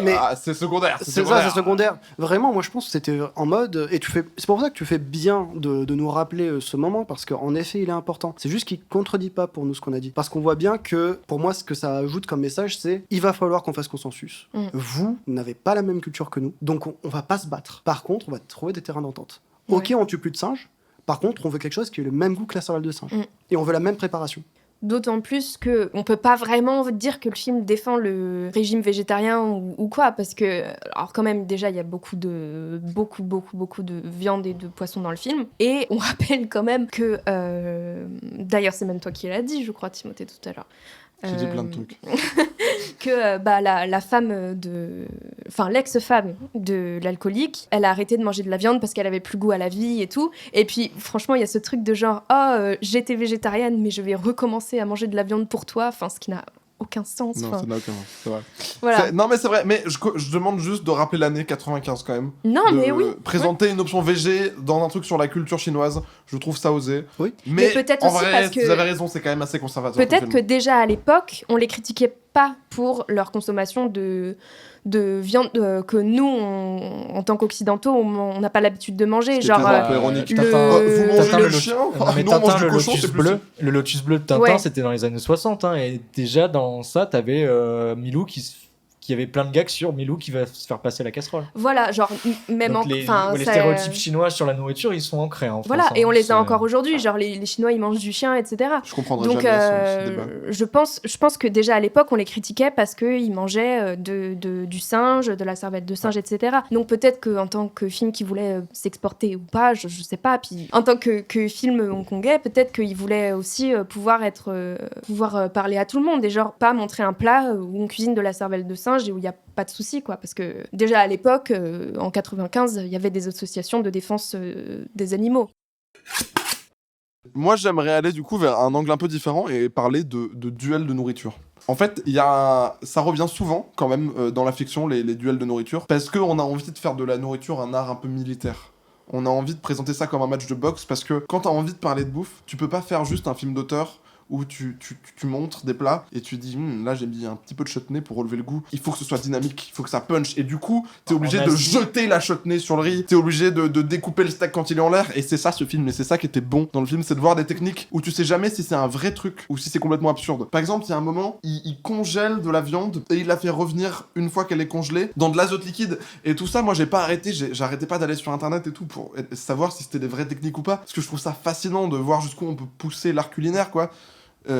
Mais C'est secondaire. c'est ça, c'est secondaire. Vraiment, moi je pense que c'était en mode. Et tu fais. C'est pour ça que tu fais bien de nous rappeler ce moment, parce qu'en effet, il est important. C'est juste qu'il contredit pas pour nous ce qu'on a dit. Parce qu'on voit bien que, pour moi, ce que ça ajoute comme message, c'est il va falloir qu'on fasse consensus. Vous n'avez pas la même culture que nous, donc on va pas se battre. Par contre, on va trouver des terrains d'entente. Ok, on tue plus de singes. Par contre, on veut quelque chose qui ait le même goût que la cervelle de singe. Et on veut la même préparation. D'autant plus que on peut pas vraiment dire que le film défend le régime végétarien ou quoi, parce que alors quand même déjà il y a beaucoup de viande et de poisson dans le film, et on rappelle quand même que d'ailleurs c'est même toi qui l'as dit, je crois, Timothée, tout à l'heure. J'ai dit plein de trucs. Que la femme enfin l'ex-femme de l'alcoolique, elle a arrêté de manger de la viande parce qu'elle avait plus goût à la vie et tout. Et puis franchement, il y a ce truc de genre j'étais végétarienne mais je vais recommencer à manger de la viande pour toi, enfin ce qui n'a aucun sens. Non, Enfin, ça n'a aucun sens, c'est vrai. voilà. Non, mais c'est vrai, mais je demande juste de rappeler l'année 95 quand même. Non, De mais oui. Présenter une option VG dans un truc sur la culture chinoise, je trouve ça osé. Oui. Mais, Mais peut-être en aussi vrai, parce que- vous avez raison, c'est quand même assez conservateur. comme Peut-être film. que déjà à l'époque, on les critiquait pas pour leur consommation de viande que nous, en tant qu'occidentaux, on n'a pas l'habitude de manger. Ce qui Genre, était un peu ironique. le- Vous mangez Tintin, le le chien Non, mais Nous, on mange Tintin, du le cochon, lotus c'est plus bleu, le lotus bleu de Tintin, Ouais. c'était dans les années 60, hein, et déjà dans ça, t'avais Milou qui avait plein de gags sur Milou qui va se faire passer la casserole. voilà, genre même Donc en, les enfin, ça- stéréotypes chinois sur la nourriture, ils sont ancrés en Voilà, France, et on hein, les c'est- a encore aujourd'hui. Genre les Chinois, ils mangent du chien, etc. Je comprendrais Donc, jamais ce débat. je pense que déjà à l'époque, on les critiquait parce qu'ils mangeaient du singe, de la cervelle de singe, etc. Donc peut-être qu'en tant que film qui voulait s'exporter ou pas, je sais pas. Puis en tant que film hongkongais, peut-être qu'ils voulaient aussi pouvoir parler à tout le monde et genre pas montrer un plat où on cuisine de la cervelle de singe et où il y a pas de souci, quoi. Parce que déjà à l'époque, en 95, il y avait des associations de défense des animaux. Moi, j'aimerais aller du coup vers un angle un peu différent et parler de duels de nourriture. En fait, ça revient souvent quand même dans la fiction, les duels de nourriture, parce qu'on a envie de faire de la nourriture un art un peu militaire. On a envie de présenter ça comme un match de boxe, parce que quand t'as envie de parler de bouffe, tu peux pas faire juste un film d'auteur où tu montres des plats et tu dis là j'ai mis un petit peu de chutney pour relever le goût, il faut que ce soit dynamique, il faut que ça punch, et du coup t'es obligé de jeter la chutney sur le riz, t'es obligé de découper le steak quand il est en l'air, et c'est ça ce film, et c'est ça qui était bon dans le film, c'est de voir des techniques où tu sais jamais si c'est un vrai truc ou si c'est complètement absurde. Par exemple, il y a un moment, il congèle de la viande et il la fait revenir une fois qu'elle est congelée dans de l'azote liquide, et tout ça moi j'ai pas arrêté, j'arrêtais pas d'aller sur internet et tout pour savoir si c'était des vraies techniques ou pas, parce que je trouve ça fascinant de voir jusqu'où on peut pousser l'art culinaire, quoi.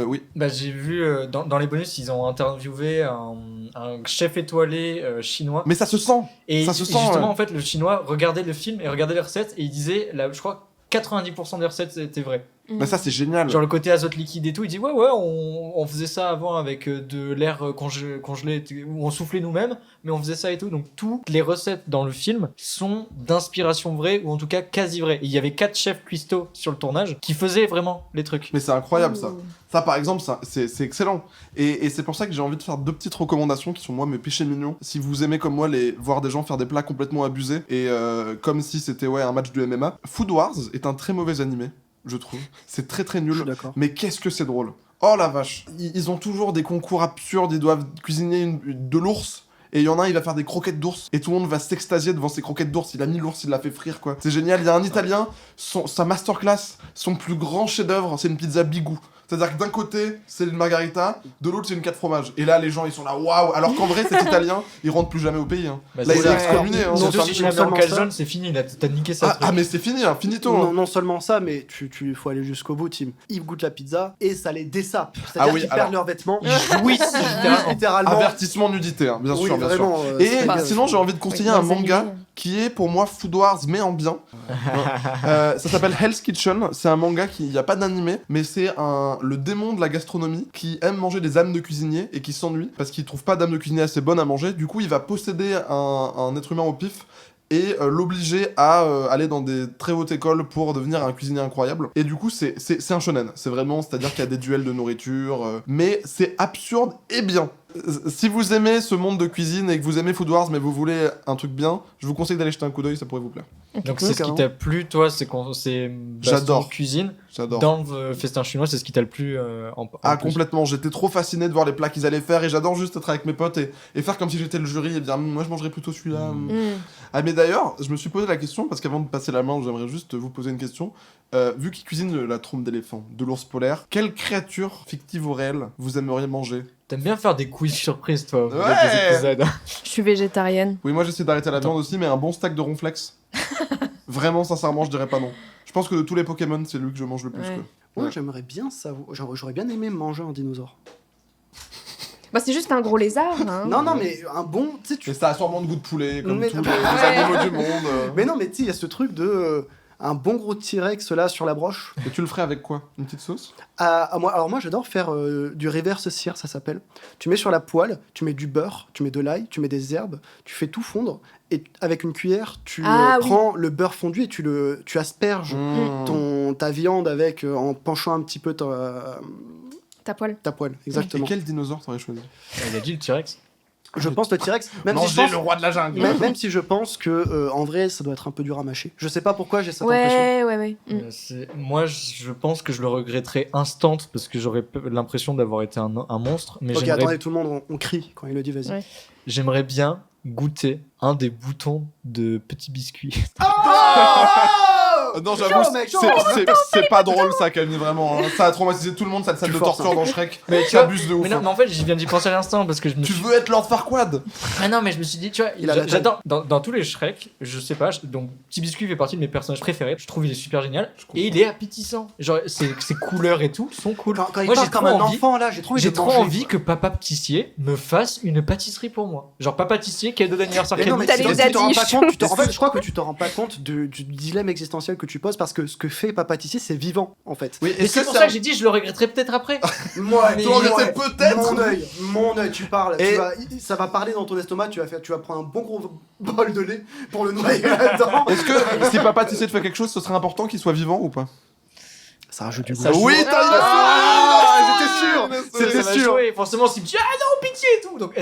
Oui. Bah, j'ai vu dans les bonus, ils ont interviewé un chef étoilé chinois. Mais ça se sent. Et ça se sent, justement, ouais. en fait, le chinois regardait le film et regardait les recettes et il disait, je crois, 90% des recettes étaient vraies. Bah ça c'est génial. Genre le côté azote liquide et tout, il dit ouais, on faisait ça avant avec de l'air congelé où on soufflait nous-mêmes, mais on faisait ça et tout. Donc toutes les recettes dans le film sont d'inspiration vraie, ou en tout cas quasi vraies. Et il y avait 4 chefs cuistots sur le tournage qui faisaient vraiment les trucs. Mais c'est incroyable ça. Ça par exemple, c'est excellent. Et c'est pour ça que j'ai envie de faire 2 petites recommandations qui sont moi mes péchés mignons. Si vous aimez comme moi voir des gens faire des plats complètement abusés et comme si c'était un match de MMA, Food Wars est un très mauvais animé, je trouve. C'est très très Je nul. suis d'accord. Mais qu'est-ce que c'est drôle. Oh la vache. Ils ont toujours des concours absurdes, ils doivent cuisiner de l'ours. Et il y en a un, il va faire des croquettes d'ours. Et tout le monde va s'extasier devant ses croquettes d'ours. Il a mis l'ours, il l'a fait frire, quoi. C'est génial. Il y a un Italien, sa masterclass, son plus grand chef-d'œuvre, c'est une pizza Bigou. C'est-à-dire que d'un côté, c'est une margarita, de l'autre, c'est une 4 fromages. Et là, les gens, ils sont là, waouh. Alors qu'en vrai, cet Italien, il rentre plus jamais au pays. Hein. Bah, Là, c'est il est ça. excommunié. Hein, Surtout sans si faire tu la mets en seulement ça. calzone, c'est fini, là, t'as niqué ça. mais c'est fini, hein, finito. Hein. Non seulement ça, mais tu faut aller jusqu'au bout, Tim. Ils goûtent la pizza et ça les dessape. C'est-à-dire qu'ils perdent leurs vêtements. Ils jouissent littéralement. Avertissement nudité, hein, bien Oui, sûr, bien sûr. vraiment. Et c'est pas- sinon, j'ai envie de conseiller un manga qui est pour moi Food Wars, mais en bien. Ça s'appelle Hell's Kitchen. C'est un manga qui, il n'y a pas d'animé, mais c'est le démon de la gastronomie qui aime manger des âmes de cuisinier et qui s'ennuie parce qu'il trouve pas d'âme de cuisinier assez bonne à manger. Du coup, il va posséder un être humain au pif et l'obliger à aller dans des très hautes écoles pour devenir un cuisinier incroyable. Et du coup, c'est un shonen. C'est vraiment, c'est-à-dire qu'il y a des duels de nourriture, mais c'est absurde et bien. Si vous aimez ce monde de cuisine et que vous aimez Food Wars, mais vous voulez un truc bien, je vous conseille d'aller jeter un coup d'œil, ça pourrait vous plaire. Donc c'est ce qui t'a plu, toi, c'est J'adore. cuisine. J'adore. Dans le festin chinois, c'est ce qui t'a le plus en plus. Complètement. J'étais trop fasciné de voir les plats qu'ils allaient faire et j'adore juste être avec mes potes et faire comme si j'étais le jury et dire moi je mangerais plutôt celui-là. Ah mais d'ailleurs, je me suis posé la question parce qu'avant de passer la main, j'aimerais juste vous poser une question. Vu qu'ils cuisinent la trompe d'éléphant, de l'ours polaire, quelle créature fictive ou réelle vous aimeriez manger? T'aimes bien faire des quiz surprises, toi, au milieu Ouais. des épisodes. Je suis végétarienne. Oui, moi j'essaie d'arrêter la viande aussi, mais un bon stack de ronflex. Vraiment, sincèrement, je dirais pas non. Je pense que de tous les Pokémon, c'est lui que je mange le plus. Ouais. Quoi. Moi, Ouais. j'aimerais bien savoir. J'aurais bien aimé manger un dinosaure. Bah, c'est juste un gros lézard. Hein. Non, mais un bon. Tu sais, tu. Et ça a sûrement de goût de poulet, comme Mais- tous les Ouais. animaux du monde. Mais non, mais tu sais, il y a ce truc de. Un bon gros T-Rex là sur la broche. Et tu le ferais avec quoi? Une petite sauce? Alors moi j'adore faire du reverse sear, ça s'appelle. Tu mets sur la poêle, tu mets du beurre, tu mets de l'ail, tu mets des herbes, tu fais tout fondre et avec une cuillère tu Ah, oui. prends le beurre fondu et tu asperges ta viande avec en penchant un petit peu Ta poêle. ta poêle. Et Exactement. quel dinosaure t'aurais choisi? Il a dit le T-Rex. Je pense le T-Rex, même si je Manger pense, le roi de la jungle. même si je pense que en vrai ça doit être un peu dur à mâcher. Je sais pas pourquoi j'ai cette impression. Ouais. Moi, je pense que je le regretterais instant parce que j'aurais l'impression d'avoir été un monstre. Mais Ok, attendez, tout le monde on crie quand il le dit, vas-y. Ouais. j'aimerais bien goûter un des boutons de petits biscuits. Non, j'avoue, Chaud, mec, chaud. c'est pas drôle ça, Camille, vraiment. Hein. Ça a traumatisé tout le monde, cette scène Tu de forces, torture hein. dans Shrek. Mais tu Tu vois, abuses de ouf. Mais non, hein. mais en fait, j'y viens d'y penser à l'instant parce que je me Tu suis. veux être Lord Farquaad? Ah non, mais je me suis dit, tu vois, Il a la j'adore. Dans tous les Shrek, je sais pas, donc Petit Biscuit fait partie de mes personnages préférés. Je trouve il est super génial. Et il est appétissant. Genre, ses couleurs et tout sont cool. Quand il Moi, parle j'ai comme trop un envie. enfant là, j'ai trop envie J'ai de trop manger, envie quoi. que Papa Pâtissier me fasse une pâtisserie pour moi. Genre, Papa Pâtissier, cadeau d'anniversaire, Mais cadeau. non, mais T'as tu les te rends pas zadis. compte, en fait, je crois que tu te rends pas compte du dilemme existentiel que tu poses parce que ce que fait Papa Pâtissier, c'est vivant en fait. Oui, Mais c'est pour ça que j'ai dit, je le regretterai peut-être après. Moi, Mais tu regrettais peut-être. mon œil, tu parles, Et- ça va parler dans ton estomac, tu vas prendre un bon gros bol de lait pour le noyer là-dedans. Est-ce que si Papa Tissé te fait quelque chose, ce serait important qu'il soit vivant ou pas? Ça rajoute du goût. Ça joue. Oui, j'étais sûr, c'était Ça va sûr. jouer. Forcément, s'il me dit, ah non, pitié et tout. Donc,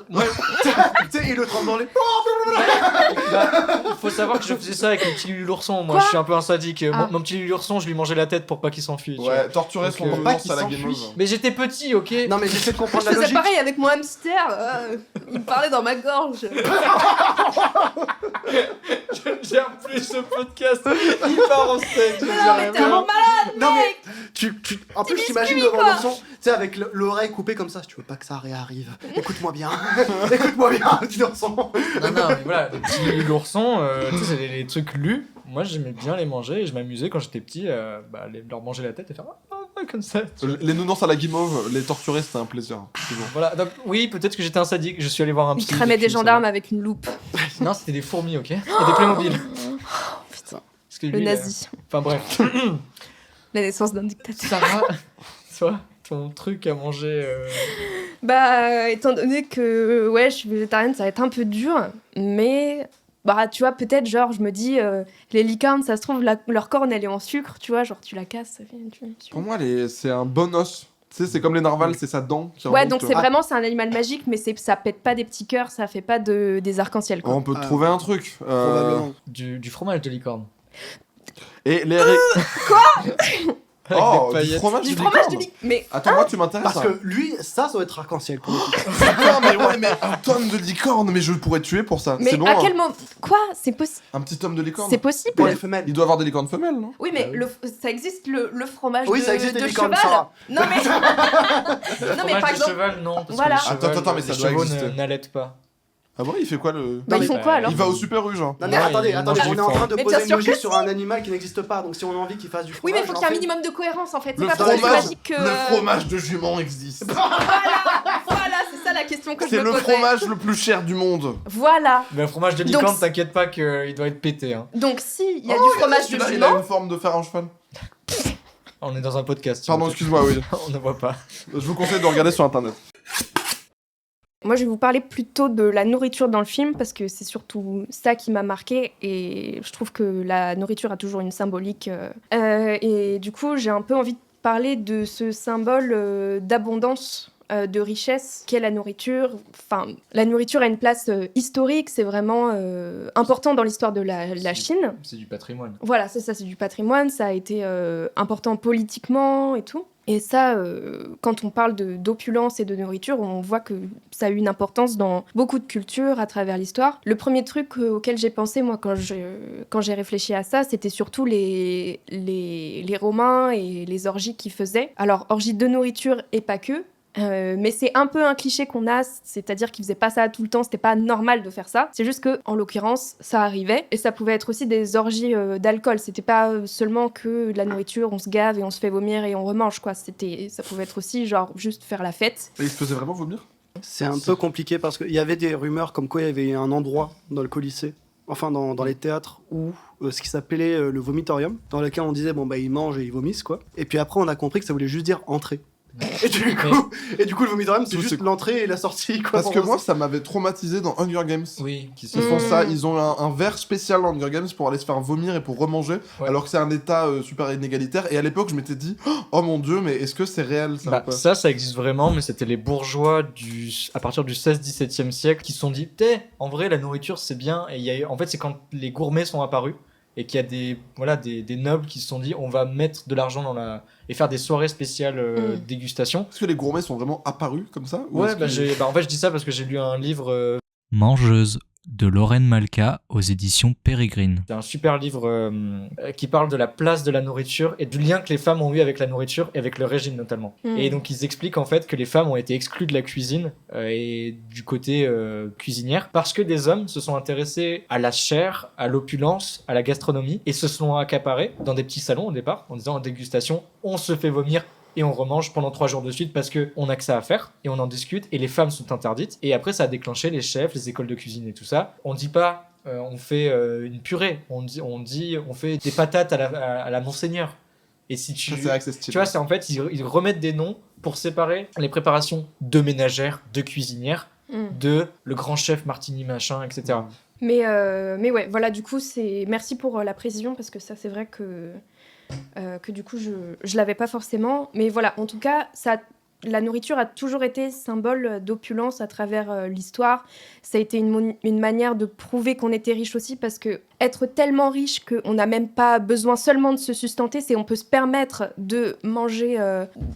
moi, Tu sais, il le trempe dans les. faut savoir que je faisais ça avec mon petit Lulu l'ourson. Moi, Quoi je suis un peu un sadique. Ah. Mon petit Lulu l'ourson, je lui mangeais la tête pour pas qu'il s'enfuit. tu vois. Ouais, torturer Donc, son pour pas enfance qu'il à la s'enfuit. gameuse. Mais j'étais petit, ok. Non, mais j'essaie de Je comprendre la faisais logique. pareil avec mon hamster. Il parlait dans ma gorge. J'aime plus ce podcast. Il part en steak. Non, mais t'es vraiment malade. Non, mais en plus, Petit t'imagines biscuit, devant quoi. l'ourson, tu sais, avec l'oreille coupée comme ça, si tu veux pas que ça réarrive. Écoute-moi bien. Écoute-moi bien, petit ourson. Non, mais voilà, les petits Lulu l'ourson, tu sais, c'est les trucs lus. Moi, j'aimais bien les manger et je m'amusais quand j'étais petit, leur manger la tête et faire comme ça. Les nounours à la guimauve, les torturer, c'était un plaisir. Toujours. Voilà, donc oui, peut-être que j'étais un sadique. Je suis allé voir un Il psy. cramait des depuis, ça gendarmes avec une loupe. va. Non, c'était des fourmis, ok. Et des Playmobil. Putain. Parce que Le lui, nazi. Enfin bref. La naissance d'un dictateur. Sarah, toi, ton truc à manger. Bah, étant donné que ouais, je suis végétarienne, ça va être un peu dur, mais bah, tu vois, peut-être, genre, je me dis, les licornes, ça se trouve, leur corne, elle est en sucre, tu vois, genre, tu la casses, ça fait. Pour moi, c'est un bon os. Tu sais, c'est comme les narvals, c'est sa dent qui Ouais, remonte, donc tu c'est vois. vraiment, c'est un animal magique, mais ça pète pas des petits cœurs, ça fait pas des arcs-en-ciel, quoi. On peut Ah. trouver un truc. Probablement. Du fromage de licorne. Et les Oh, des du paillettes. fromage Du de fromage de licorne. licorne. Mais Attends, moi, tu m'intéresses. Parce que lui, ça doit être arc-en-ciel pour le coup. Putain, mais ouais, mais un tome de licorne, mais je pourrais te tuer pour ça. mais C'est bon, à hein. quel moment? Quoi? C'est possible? Un petit tome de licorne. C'est possible? Pour les femelles. Il doit avoir des licornes femelles, non? Oui, mais Ah oui. ça existe le fromage Oui, de, ça existe de des licornes, cheval. Sarah. Non mais non mais Fromage par de exemple, cheval, non. Parce Voilà. que les chevaux, Attends, mais ça les doit chevaux exister. n'allaitent pas. Ah bon, il fait quoi le. bah, Non, ils font mais- quoi alors? Il va au Super U, genre. Non mais Non, attendez, il attendez, mange on du est en train foin. de Mais poser bien une sûr logique que sur un animal qui n'existe pas. Donc si on a envie qu'il fasse du Oui, fromage, mais il faut on qu'il y ait un fait- minimum de cohérence en fait. C'est Le pas parce que fromage, tu dis que le fromage de jument existe. voilà, c'est ça la question que je C'est me le posais. fromage le plus cher du monde. Voilà. Mais un fromage de Donc, licorne, t'inquiète pas qu'il doit être pété. Hein. Donc si il y a du fromage de Celui-là, il a jument, une forme de fer à cheval. On est dans un podcast. Pardon, excuse-moi, oui. On ne voit pas. Je vous conseille de regarder sur internet. moi je vais vous parler plutôt de la nourriture dans le film parce que c'est surtout ça qui m'a marqué et je trouve que la nourriture a toujours une symbolique. Et du coup, j'ai un peu envie de parler de ce symbole d'abondance. De richesse qu'est la nourriture. Enfin, la nourriture a une place historique, c'est vraiment important dans l'histoire de la Chine. C'est du patrimoine. Voilà, c'est ça, c'est du patrimoine, ça a été important politiquement et tout. Et ça, quand on parle d'opulence et de nourriture, on voit que ça a eu une importance dans beaucoup de cultures à travers l'histoire. Le premier truc auquel j'ai pensé, moi, quand j'ai réfléchi à ça, c'était surtout les Romains et les orgies qu'ils faisaient. Alors, orgies de nourriture et pas que. Mais c'est un peu un cliché qu'on a, c'est-à-dire qu'ils faisaient pas ça tout le temps, c'était pas normal de faire ça. C'est juste que, en l'occurrence, ça arrivait et ça pouvait être aussi des orgies d'alcool. C'était pas seulement que de la nourriture, on se gave et on se fait vomir et on remange quoi. Ça pouvait être aussi genre juste faire la fête. Et il se faisait vraiment vomir? C'est un peu compliqué parce qu'il y avait des rumeurs comme quoi il y avait un endroit dans le Colisée, enfin dans les théâtres, où ce qui s'appelait le vomitorium, dans lequel on disait bon bah ils mangent et ils vomissent quoi. Et puis après on a compris que ça voulait juste dire entrée. Et du coup le vomitorium c'est Tout juste ce- l'entrée et la sortie quoi. Parce que moi, ça m'avait traumatisé dans Hunger Games. Oui, qui se Ils font Mm. ça, ils ont un verre spécial dans Hunger Games pour aller se faire vomir et pour remanger, Ouais. alors que c'est un état super inégalitaire. Et à l'époque, je m'étais dit, oh mon dieu, mais est-ce que c'est réel ça ou Bah, pas? ça existe vraiment, mais c'était les bourgeois à partir du 16-17e siècle qui se sont dit, en vrai, la nourriture c'est bien. Et en fait, c'est quand les gourmets sont apparus et qu'il y a des nobles qui se sont dit, on va mettre de l'argent et faire des soirées spéciales dégustation. Est-ce que les gourmets sont vraiment apparus comme ça? Ou Ouais, est-ce que- en fait, je dis ça parce que j'ai lu un livre. Mangeuse de Lorraine Malka aux éditions Pérégrine. C'est un super livre qui parle de la place de la nourriture et du lien que les femmes ont eu avec la nourriture et avec le régime notamment. Mm. Et donc ils expliquent en fait que les femmes ont été exclues de la cuisine et du côté cuisinière parce que des hommes se sont intéressés à la chair, à l'opulence, à la gastronomie et se sont accaparés dans des petits salons au départ en disant en dégustation on se fait vomir et on remange pendant 3 jours de suite parce qu'on a que ça à faire et on en discute et les femmes sont interdites et après ça a déclenché les chefs, les écoles de cuisine et tout ça. On dit pas on fait une purée, on fait des patates à la Monseigneur. Et si tu Ça, c'est vrai que c'est stylé. tu vois, c'est en fait ils remettent des noms pour séparer les préparations de ménagères, de cuisinières, Mm. de le grand chef Martini machin, etc. Mais ouais, voilà, du coup, merci pour la précision parce que ça, c'est vrai que du coup, je l'avais pas forcément. Mais voilà, en tout cas, la nourriture a toujours été symbole d'opulence à travers l'histoire. Ça a été une manière de prouver qu'on était riche aussi parce que être tellement riche qu'on n'a même pas besoin seulement de se sustenter, c'est on peut se permettre de manger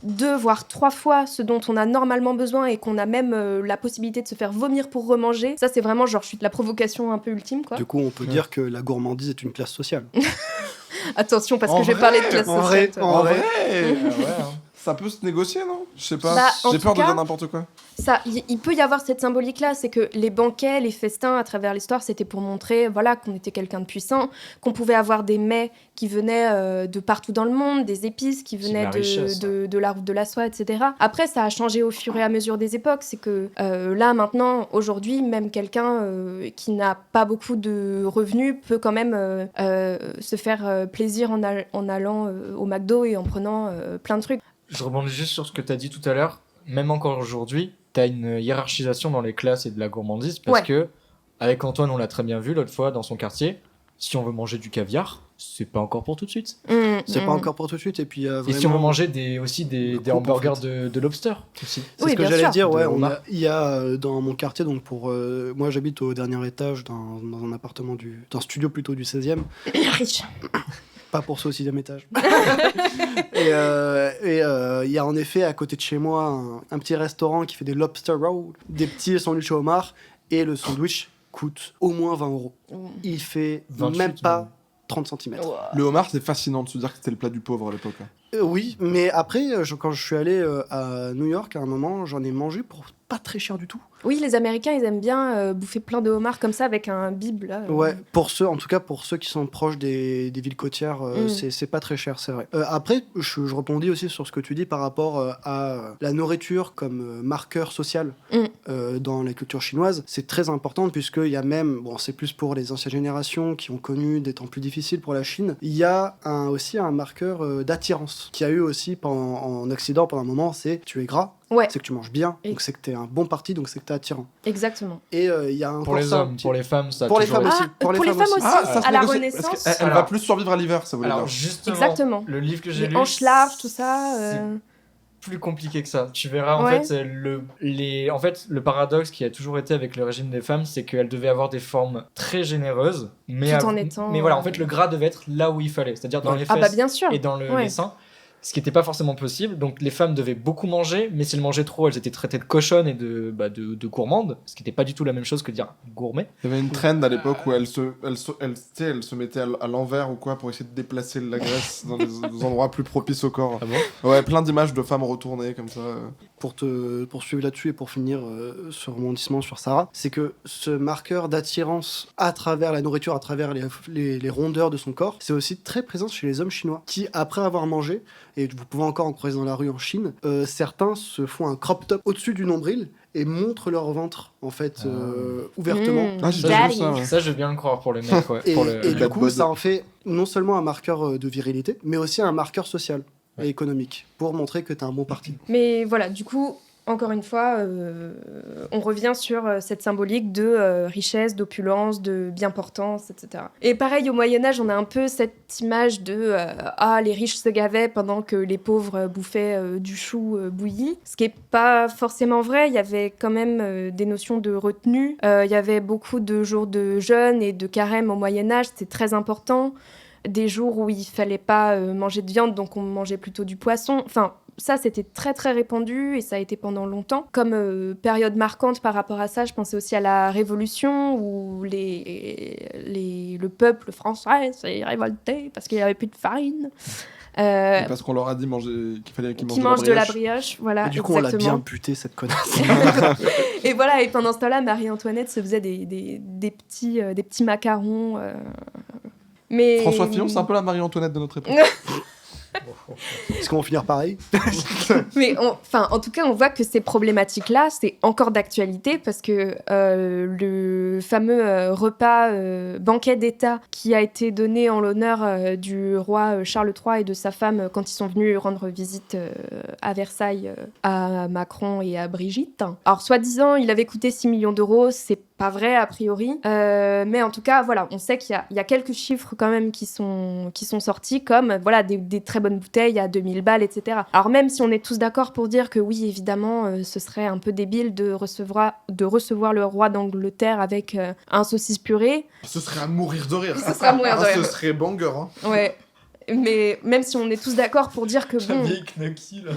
2 voire 3 fois ce dont on a normalement besoin et qu'on a même la possibilité de se faire vomir pour remanger. Ça, c'est vraiment genre, je suis de la provocation un peu ultime, quoi. Du coup on peut dire que la gourmandise est une classe sociale. Attention, parce En que je vais vrai, parler de classe en sociale. vrai, toi. en vrai. Ouais. Ah ouais, hein. Ça peut se négocier, non? Je sais pas. Bah, en J'ai tout peur de cas- dire n'importe quoi. Ça, il peut y avoir cette symbolique-là, c'est que les banquets, les festins à travers l'histoire, c'était pour montrer, voilà, qu'on était quelqu'un de puissant, qu'on pouvait avoir des mets qui venaient de partout dans le monde, des épices qui C'est venaient la richesse, de la route de la soie, etc. Après, ça a changé au fur et à mesure des époques. C'est que là, maintenant, aujourd'hui, même quelqu'un qui n'a pas beaucoup de revenus peut quand même se faire plaisir en allant au McDo et en prenant plein de trucs. Je rebondis juste sur ce que tu as dit tout à l'heure. Même encore aujourd'hui, tu as une hiérarchisation dans les classes et de la gourmandise parce Ouais. que, avec Antoine, on l'a très bien vu l'autre fois dans son quartier, si on veut manger du caviar, c'est pas encore pour tout de suite. C'est pas encore pour tout de suite et puis Et si on veut manger aussi des coupe, hamburgers en fait. de lobster aussi. C'est Oui, ce que bien j'allais sûr. dire, ouais. De homard. Il y a dans mon quartier, donc moi j'habite au dernier étage dans un appartement d'un studio plutôt du 16e. Riche. Pas pour ça au 6e étage. Et il y a en effet à côté de chez moi un petit restaurant qui fait des lobster rolls, des petits sandwichs au homard, et le sandwich coûte au moins 20 €. Il fait 28 même pas euros. 30 cm. Le homard, c'est fascinant de se dire que c'était le plat du pauvre à l'époque. Oui, mais après, quand je suis allé à New York, à un moment, j'en ai mangé pour pas très cher du tout. Oui, les Américains, ils aiment bien bouffer plein de homards comme ça avec un bib là. Ouais, en tout cas pour ceux qui sont proches des villes côtières, c'est pas très cher, c'est vrai. Après, je rebondis aussi sur ce que tu dis par rapport à la nourriture comme marqueur social dans la culture chinoise. C'est très important puisqu'il y a même, bon c'est plus pour les anciennes générations qui ont connu des temps plus difficiles pour la Chine, il y a aussi un marqueur d'attirance qui a eu aussi en Occident pendant un moment, c'est tu es gras. Ouais. C'est que tu manges bien, donc c'est que t'es un bon parti, donc c'est que t'es attirant. Exactement. Et il y a un Pour les hommes, pour les femmes, ça a Pour les toujours femmes été- aussi. Pour les femmes aussi. ça se À la négocie, Renaissance. parce qu'elle Alors- va plus survivre à l'hiver, ça voulait Alors dire. justement, Exactement. le livre que j'ai Les lu, hanches larges, tout ça. c'est plus compliqué que ça. Tu verras en Ouais. fait en fait le paradoxe qui a toujours été avec le régime des femmes, c'est qu'elles devaient avoir des formes très généreuses, mais Tout en étant, mais voilà, en fait le gras devait être là où il fallait, c'est-à-dire dans les Ah fesses bah bien sûr. et dans Ouais. les seins. Ce qui n'était pas forcément possible, donc les femmes devaient beaucoup manger, mais si elles mangeaient trop, elles étaient traitées de cochonnes et de gourmandes, ce qui n'était pas du tout la même chose que de dire gourmet. Il y avait une trend à l'époque où elle se mettait à l'envers ou quoi pour essayer de déplacer la graisse dans des endroits plus propices au corps. Ah bon ? Ouais, plein d'images de femmes retournées comme ça. Pour te poursuivre là-dessus et pour finir ce rebondissement sur Sarah, c'est que ce marqueur d'attirance à travers la nourriture, à travers les rondeurs de son corps, c'est aussi très présent chez les hommes chinois qui, après avoir mangé, et vous pouvez encore en croiser dans la rue en Chine, certains se font un crop top au-dessus du nombril et montrent leur ventre en fait ouvertement. Ah, j'ai Daddy. déjà vu ça. Ouais. Ça, je veux bien le croire pour les mecs, ouais. Et, Pour le- et du bad coup, bod. ça en fait non seulement un marqueur de virilité, mais aussi un marqueur social et économique pour montrer que t'es un bon parti. Mais voilà, du coup, encore une fois, on revient sur cette symbolique de richesse, d'opulence, de bien-portance, etc. Et pareil, au Moyen-Âge, on a un peu cette image de les riches se gavaient pendant que les pauvres bouffaient du chou bouilli. Ce qui n'est pas forcément vrai. Il y avait quand même des notions de retenue. Il y avait beaucoup de jours de jeûne et de carême au Moyen-Âge. C'était très important. Des jours où il fallait pas manger de viande, donc on mangeait plutôt du poisson. Enfin, ça, c'était très très répandu et ça a été pendant longtemps. Comme période marquante par rapport à ça, je pensais aussi à la Révolution où le peuple français s'est révolté parce qu'il n'y avait plus de farine. Et parce qu'on leur a dit qu'il fallait qu'ils Qui mangent mange de la brioche, voilà. Et du coup, on l'a exactement. bien buté cette connasse. Et voilà, et pendant ce temps-là, Marie-Antoinette se faisait des petits macarons. Mais... François Fillon, c'est un peu la Marie-Antoinette de notre époque. Est-ce qu'on va finir pareil? Mais en tout cas, on voit que ces problématiques-là, c'est encore d'actualité parce que le fameux repas banquet d'État qui a été donné en l'honneur du roi Charles III et de sa femme quand ils sont venus rendre visite à Versailles à Macron et à Brigitte. Alors, soi-disant, il avait coûté 6 millions d'euros, c'est pas vrai a priori, mais en tout cas, voilà, on sait qu'il y a quelques chiffres quand même qui sont sortis, comme voilà des très bonnes bouteilles à 2000 balles, etc. Alors même si on est tous d'accord pour dire que oui, évidemment, ce serait un peu débile de recevoir le roi d'Angleterre avec un saucisse purée. Ce serait à mourir de rire. Ce serait à mourir de rire. Ce serait banger. Hein. Ouais. Mais même si on est tous d'accord pour dire que bon... Vieille Knucky, là.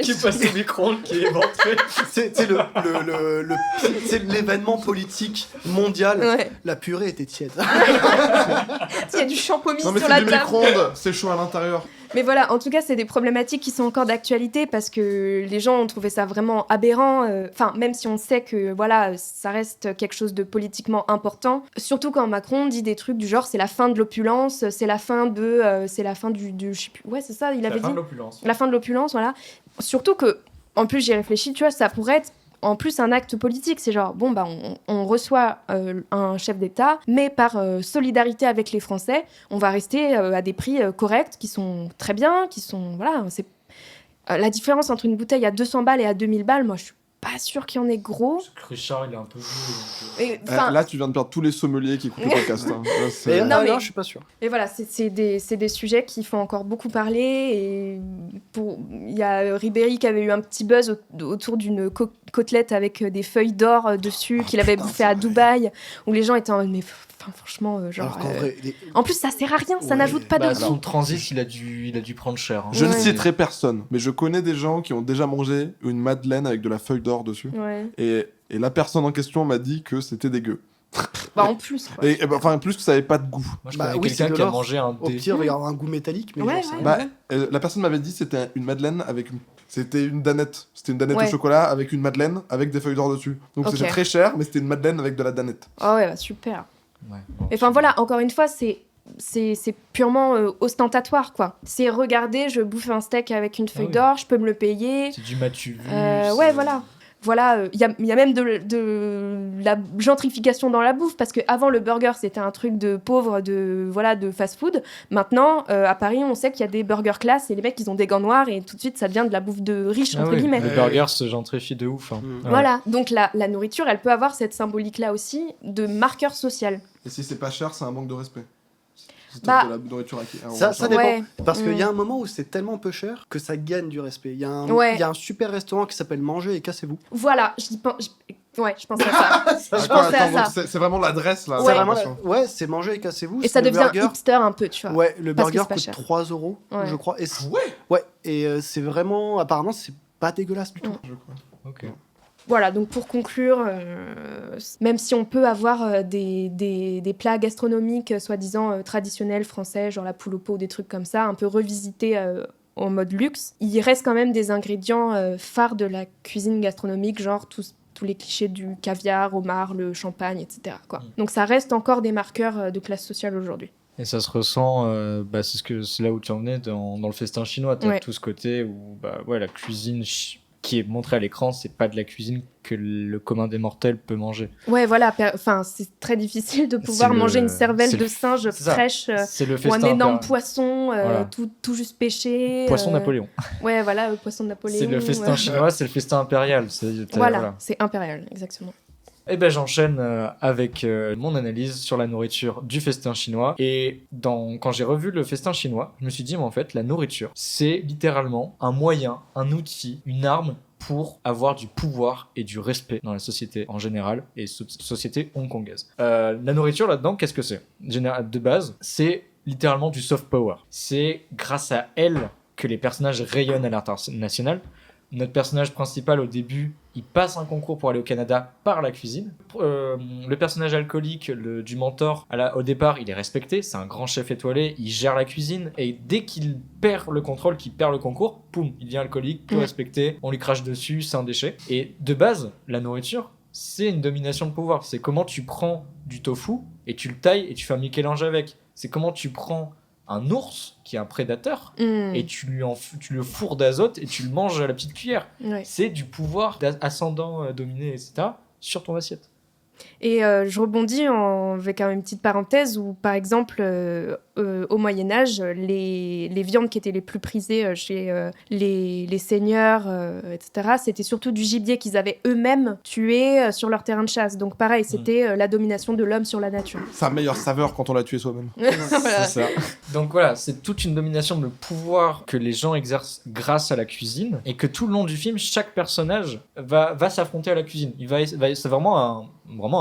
Qui passe au micro-ondes, qui est éventré. C'est l'événement politique mondial. Ouais. La purée était tiède. Il y a du champomis Non mais sur c'est la du table. micro-ondes, c'est chaud à l'intérieur. Mais voilà, en tout cas, c'est des problématiques qui sont encore d'actualité parce que les gens ont trouvé ça vraiment aberrant. Enfin, même si on sait que voilà, ça reste quelque chose de politiquement important. Surtout quand Macron dit des trucs du genre c'est la fin de l'opulence, c'est la fin de, je sais plus. Ouais, c'est ça, il avait dit. La fin de l'opulence, voilà. Surtout que, en plus, j'y réfléchis, tu vois, ça pourrait être en plus un acte politique. C'est genre, bon, bah, on reçoit un chef d'État, mais par solidarité avec les Français, on va rester à des prix corrects, qui sont très bien, qui sont, voilà, c'est... la différence entre une bouteille à 200 balles et à 2000 balles, moi, je suis pas sûre qu'il y en ait gros. Cruchard, il est un peu vieux. Et, enfin, Là, tu viens de perdre tous les sommeliers qui écoutent le podcast. Hein. Là, c'est- Mais Non, mais- non, je suis pas sûr. et voilà, c'est des sujets qui font encore beaucoup parler. Et il y a Ribéry qui avait eu un petit buzz autour d'une côtelette avec des feuilles d'or dessus qu'il avait bouffé à Dubaï, où les gens étaient en mode, mais franchement, genre. Alors qu'en vrai, En plus, ça sert à rien, ça Ouais. n'ajoute pas de Bah, goût. son transit, il a dû prendre cher. Hein. Je ne Ouais. citerai personne, mais je connais des gens qui ont déjà mangé une madeleine avec de la feuille d'or dessus. Ouais. Et la personne en question m'a dit que c'était dégueu. Bah, en plus, quoi. Et enfin, plus que ça avait pas de goût. Moi, je Bah connais oui, quelqu'un c'est de qui a l'or. mangé un Au dé. pire, il y aura un goût métallique, mais Ouais, genre, ça ouais. va. Bah, la personne m'avait dit que c'était une madeleine avec une... C'était une danette. C'était une danette Ouais. au chocolat avec une madeleine avec des feuilles d'or dessus. Donc Ok. c'était très cher, mais c'était une madeleine avec de la danette. Oh ouais, bah, super. Ouais. Et enfin voilà, encore une fois, c'est purement ostentatoire, quoi. C'est regarder, je bouffe un steak avec une feuille oui. d'or, je peux me le payer. C'est du m'as-tu vu. Ouais, voilà. Voilà, il y a même de la gentrification dans la bouffe, parce qu'avant, le burger, c'était un truc de pauvre, de fast-food. Maintenant, à Paris, on sait qu'il y a des burgers classe, et les mecs, ils ont des gants noirs, et tout de suite, ça devient de la bouffe de riche, Ah entre oui, guillemets. les burgers se gentrifient de ouf. Hein. Mm. Ouais. Voilà, donc la nourriture, elle peut avoir cette symbolique-là aussi, de marqueur social. Et si c'est pas cher, c'est un manque de respect. C'est Bah, de la nourriture acquise. Ça dépend. Ouais. Parce qu'il y a Mm. un moment où c'est tellement peu cher que ça gagne du respect. Il y a un, Ouais. il y a un super restaurant qui s'appelle Manger et Cassez-vous. Voilà, ouais, je pensais à ça. Je Attends, pensais à ça. c'est vraiment l'adresse là. Ouais. C'est j'ai vraiment l'impression. ouais, c'est Manger et Cassez-vous. Et ça le devient burger. hipster un peu, tu vois. Ouais, le Parce que burger c'est pas coûte cher. 3 €, Ouais. je crois. Et Ouais. ouais, et c'est vraiment. Apparemment, c'est pas dégueulasse du tout. Mm. Je crois. Ok. Voilà, donc pour conclure, même si on peut avoir des plats gastronomiques soi-disant traditionnels français, genre la poule au pot ou des trucs comme ça, un peu revisités en mode luxe, il reste quand même des ingrédients phares de la cuisine gastronomique, genre tous les clichés du caviar, homard, le champagne, etc. quoi. Donc ça reste encore des marqueurs de classe sociale aujourd'hui. Et ça se ressent, c'est là où tu en venais dans le festin chinois. T'as Ouais. tout ce côté où la cuisine qui est montrée à l'écran, c'est pas de la cuisine que le commun des mortels peut manger. Ouais, voilà, enfin c'est très difficile de pouvoir manger une cervelle c'est de le- singe c'est ça. fraîche C'est le ou un festin énorme impéri- poisson, Voilà. tout juste pêché. Poisson Napoléon. Ouais, voilà, le poisson de Napoléon. C'est le festin chinois, c'est le festin impérial. Voilà, c'est impérial, exactement. Et ben j'enchaîne avec mon analyse sur la nourriture du festin chinois. Et quand j'ai revu le festin chinois, je me suis dit, mais en fait, la nourriture, c'est littéralement un moyen, un outil, une arme pour avoir du pouvoir et du respect dans la société en général et société hongkongaise. La nourriture là-dedans, qu'est-ce que c'est ? De base, c'est littéralement du soft power. C'est grâce à elle que les personnages rayonnent à l'international. Notre personnage principal au début, il passe un concours pour aller au Canada par la cuisine. Le personnage alcoolique du mentor, au départ, il est respecté, c'est un grand chef étoilé, il gère la cuisine, et dès qu'il perd le contrôle, qu'il perd le concours, poum, il devient alcoolique, plus respecté, on lui crache dessus, c'est un déchet. Et de base, la nourriture, c'est une domination de pouvoir. C'est comment tu prends du tofu et tu le tailles et tu fais un Michel-Ange avec. C'est comment tu prends un ours qui est un prédateur et tu le fourres d'azote et tu le manges à la petite cuillère. Ouais. C'est du pouvoir ascendant, dominé, etc. sur ton assiette. Et je rebondis avec une petite parenthèse où, par exemple, au Moyen-Âge, les viandes qui étaient les plus prisées chez les seigneurs, etc., c'était surtout du gibier qu'ils avaient eux-mêmes tué sur leur terrain de chasse. Donc, pareil, c'était la domination de l'homme sur la nature. Sa meilleure saveur quand on l'a tué soi-même. Voilà. C'est ça. Donc voilà, c'est toute une domination de pouvoir que les gens exercent grâce à la cuisine et que tout le long du film, chaque personnage va s'affronter à la cuisine. C'est vraiment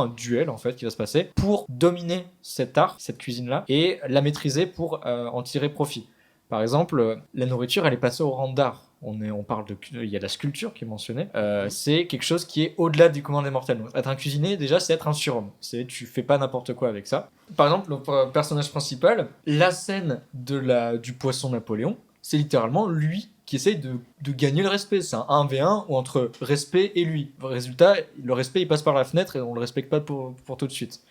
un duel en fait qui va se passer pour dominer cet art, cette cuisine-là et la maîtriser pour en tirer profit. Par exemple, la nourriture, elle est passée au rang d'art. On parle il y a la sculpture qui est mentionnée. C'est quelque chose qui est au-delà du commun des mortels. Donc, être un cuisinier, déjà, c'est être un surhomme. Tu fais pas n'importe quoi avec ça. Par exemple, le personnage principal, la scène du poisson Napoléon, c'est littéralement lui qui essaye de gagner le respect. C'est un 1v1 ou entre respect et lui. Résultat, le respect, il passe par la fenêtre et on le respecte pas pour tout de suite.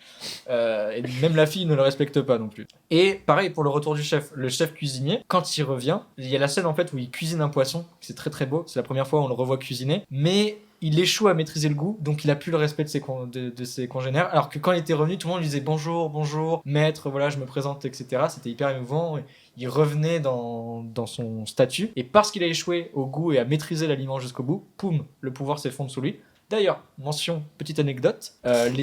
Et même la fille ne le respecte pas non plus. Et pareil pour le retour du chef. Le chef cuisinier, quand il revient, il y a la scène en fait où il cuisine un poisson. C'est très très beau. C'est la première fois où on le revoit cuisiner. Mais il échoue à maîtriser le goût, donc il a plus le respect de ses congénères. Alors que quand il était revenu, tout le monde lui disait bonjour, maître, voilà, je me présente, etc. C'était hyper émouvant. Il revenait dans son statut, et parce qu'il a échoué au goût et à maîtriser l'aliment jusqu'au bout, poum, le pouvoir s'effondre sous lui. D'ailleurs, petite anecdote,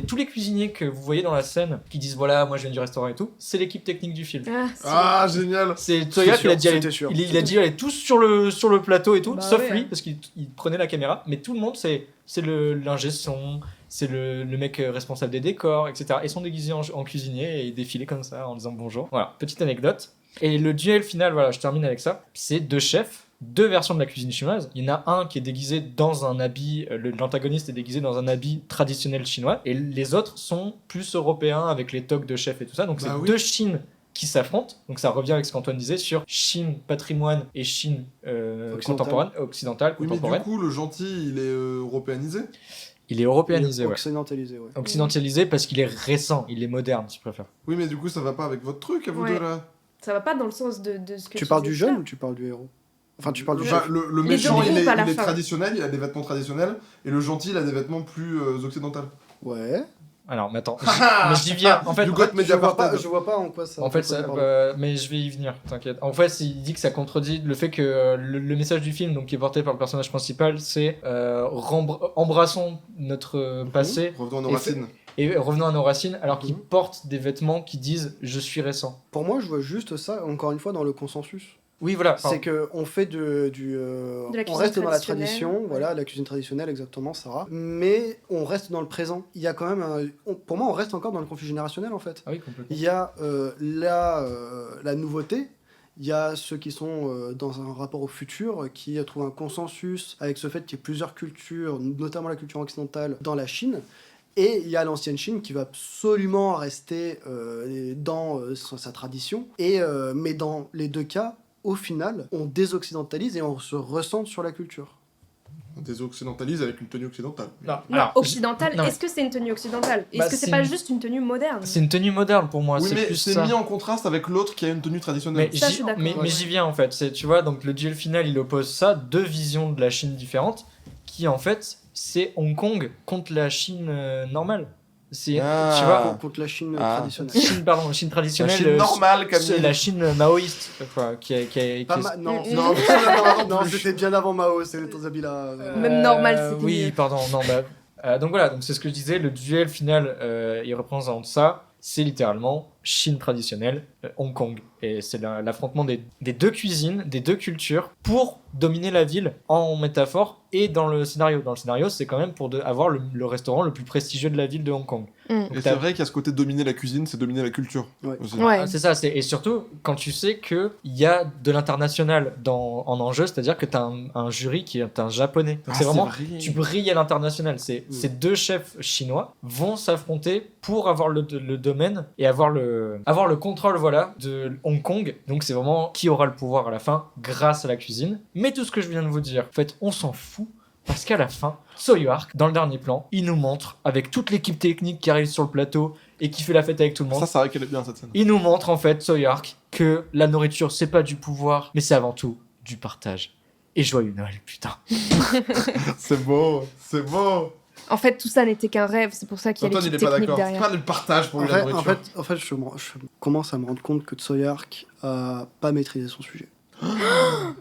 tous les cuisiniers que vous voyez dans la scène qui disent voilà, moi je viens du restaurant et tout, c'est l'équipe technique du film. Ah, génial. C'est Tsoya qui l'a dit, il a dit allez tous sur le plateau et tout, Bah sauf ouais. lui parce qu'il prenait la caméra, mais tout le monde c'est l'ingé son, c'est le mec responsable des décors, etc. Ils sont déguisés en cuisinier et ils défilaient comme ça en disant bonjour. Voilà, petite anecdote. Et le duel final, voilà, je termine avec ça, c'est 2 chefs. 2 versions de la cuisine chinoise. Il y en a un qui est déguisé dans un habit, l'antagoniste est déguisé dans un habit traditionnel chinois, et les autres sont plus européens avec les toques de chef et tout ça. Donc c'est 2 Chines qui s'affrontent. Donc ça revient avec ce qu'Antoine disait sur Chine patrimoine et Chine occidentale, Oui, mais contemporaine. du coup, le gentil, il est européanisé. Il est européanisé, ouais. Occidentalisé, ouais. Occidentalisé parce qu'il est récent, il est moderne, si tu préfères. Oui, mais du coup, ça va pas avec votre truc, à vous Ouais. deux, là. Ça va pas dans le sens de ce que Tu parles disais du jeune tout ou tu parles du héros? Enfin, tu parles du Bah, chef. le Les méchant, deux il groupes à la est fin. traditionnel, il a des vêtements traditionnels, et le gentil, il a des vêtements plus occidentaux. Ouais. Alors, mais attends, mais j'y viens. En fait, You got Mediapart. Je vois pas en quoi ça. En fait, mais je vais y venir, t'inquiète. En fait, il dit que ça contredit le fait que le message du film, donc qui est porté par le personnage principal, c'est embrassons notre passé Revenons à nos Et racines. et revenons à nos racines, alors qu'il Mhm. porte des vêtements qui disent je suis récent. Pour moi, je vois juste ça, encore une fois, dans le consensus. Oui, voilà. C'est que on fait la on cuisine reste dans la traditionnelle, tradition, ouais. voilà, la cuisine traditionnelle, exactement, Sarah. Mais on reste dans le présent. Il y a quand même, pour moi, on reste encore dans le conflit générationnel, en fait. Ah oui, complètement. Il y a la nouveauté. Il y a ceux qui sont dans un rapport au futur, qui trouvent un consensus avec ce fait qu'il y ait plusieurs cultures, notamment la culture occidentale, dans la Chine. Et il y a l'ancienne Chine qui va absolument rester dans sa tradition. Mais dans les 2 cas, au final, on désoccidentalise et on se recentre sur la culture. On désoccidentalise avec une tenue occidentale. Non, Non, alors, occidentale, non, mais- est-ce que c'est une tenue occidentale? Est-ce Bah, que c'est c'est pas une- juste une tenue moderne? c'est une tenue moderne pour moi. Oui, c'est mais plus c'est ça. mis en contraste avec l'autre qui a une tenue traditionnelle. Mais Ça, je suis d'accord, mais ouais. j'y viens en fait. Tu vois, donc le duel final, il oppose ça, 2 visions de la Chine différentes, qui en fait, c'est Hong Kong contre la Chine normale. C'est, Ah. tu vois, Contre la Chine Ah. traditionnelle. Chine traditionnelle. La Chine normale, c'est Camille. la Chine maoïste, quoi, qui Pas est- non, Mm, non, mm. non, c'était bien avant Mao, c'est les Tanzabila. Même normal, c'était Oui, mieux. pardon, non, donc voilà, donc c'est ce que je disais, le duel final, il représente ça, c'est littéralement Chine traditionnelle, Hong Kong. Et c'est l'affrontement des 2 cuisines, des 2 cultures, pour dominer la ville en métaphore et dans le scénario. Dans le scénario, c'est quand même pour avoir le restaurant le plus prestigieux de la ville de Hong Kong. Et c'est vrai qu'il y a ce côté dominer la cuisine, c'est dominer la culture. Ouais. Aussi. Ouais. Ah, c'est ça, et surtout quand tu sais qu'il y a de l'international en enjeu, c'est-à-dire que tu as un jury qui est un japonais. Donc Ah, c'est vraiment, vrai. tu brilles à l'international. Ces 2 chefs chinois vont s'affronter pour avoir le domaine et avoir le contrôle, voilà, de Hong Kong. Donc c'est vraiment qui aura le pouvoir à la fin grâce à la cuisine. Mais tout ce que je viens de vous dire, en fait, on s'en fout. Parce qu'à la fin, Soyark, dans le dernier plan, il nous montre, avec toute l'équipe technique qui arrive sur le plateau et qui fait la fête avec tout le monde, Ça, c'est vrai qu'elle est bien cette scène. il nous montre en fait, Soyark, que la nourriture, c'est pas du pouvoir, mais c'est avant tout du partage. Et joyeux Noël, putain. C'est beau, c'est beau. En fait, tout ça n'était qu'un rêve, c'est pour ça qu'il y a Antoine, il l'équipe est pas technique d'accord. C'est derrière. pas le partage pour En lui, la fait, nourriture. je commence à me rendre compte que Tsoyark a pas maîtrisé son sujet.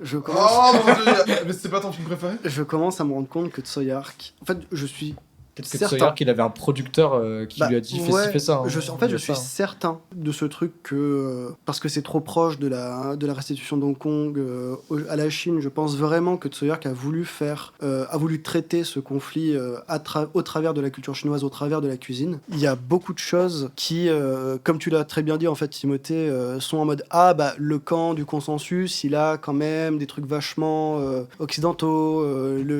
Je commence, Oh mon dieu, mais c'est pas ton film préféré? je commence à me rendre compte que Tsoyark, en fait, je suis Peut-être que certain. Soyark, il avait un producteur qui Bah, lui a dit ouais, fais ça. hein. En fait, Il je a suis ça, hein. certain de ce truc que, parce que c'est trop proche de la restitution d'Hong Kong à la Chine, je pense vraiment que Tsoyark a voulu traiter ce conflit au travers de la culture chinoise, au travers de la cuisine. Il y a beaucoup de choses qui, comme tu l'as très bien dit en fait, Timothée, sont en mode le camp du consensus, il a quand même des trucs vachement occidentaux,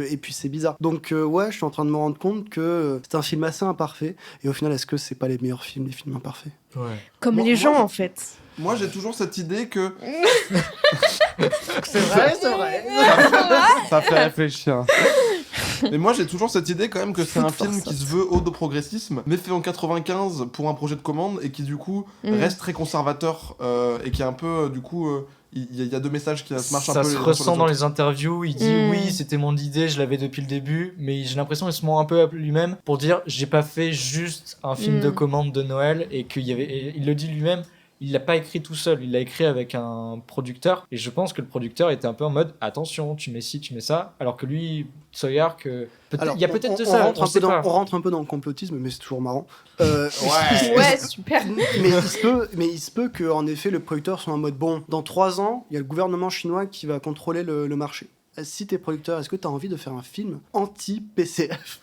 et puis c'est bizarre. Donc ouais, je suis en train de me rendre compte que c'est un film assez imparfait. Et au final, est-ce que c'est pas les meilleurs films, les films imparfaits? Ouais. Comme Moi- les gens, moi, en fait. Moi, j'ai toujours cette idée que C'est vrai, c'est vrai. ça fait réfléchir. Mais moi, j'ai toujours cette idée quand même que c'est un de film force. qui se veut haut de progressisme, mais fait en 95 pour un projet de commande et qui du coup reste très conservateur et qui est un peu du coup il y a deux messages qui se marchent un Ça peu. se les uns sur ressent les dans autres. les interviews. Il dit oui, c'était mon idée, je l'avais depuis le début, mais j'ai l'impression qu'il se ment un peu à lui-même pour dire j'ai pas fait juste un film de commande de Noël et il le dit lui-même. Il l'a pas écrit tout seul, il l'a écrit avec un producteur et je pense que le producteur était un peu en mode attention, tu mets ci, tu mets ça, alors que lui, Sawyer, il y a peut-être de ça. On rentre un peu dans le complotisme, mais c'est toujours marrant. Ouais, super. Mais il se peut que, en effet, le producteur soit en mode bon, dans 3 ans, il y a le gouvernement chinois qui va contrôler le marché. Si t'es producteur, est-ce que t'as envie de faire un film anti-PCF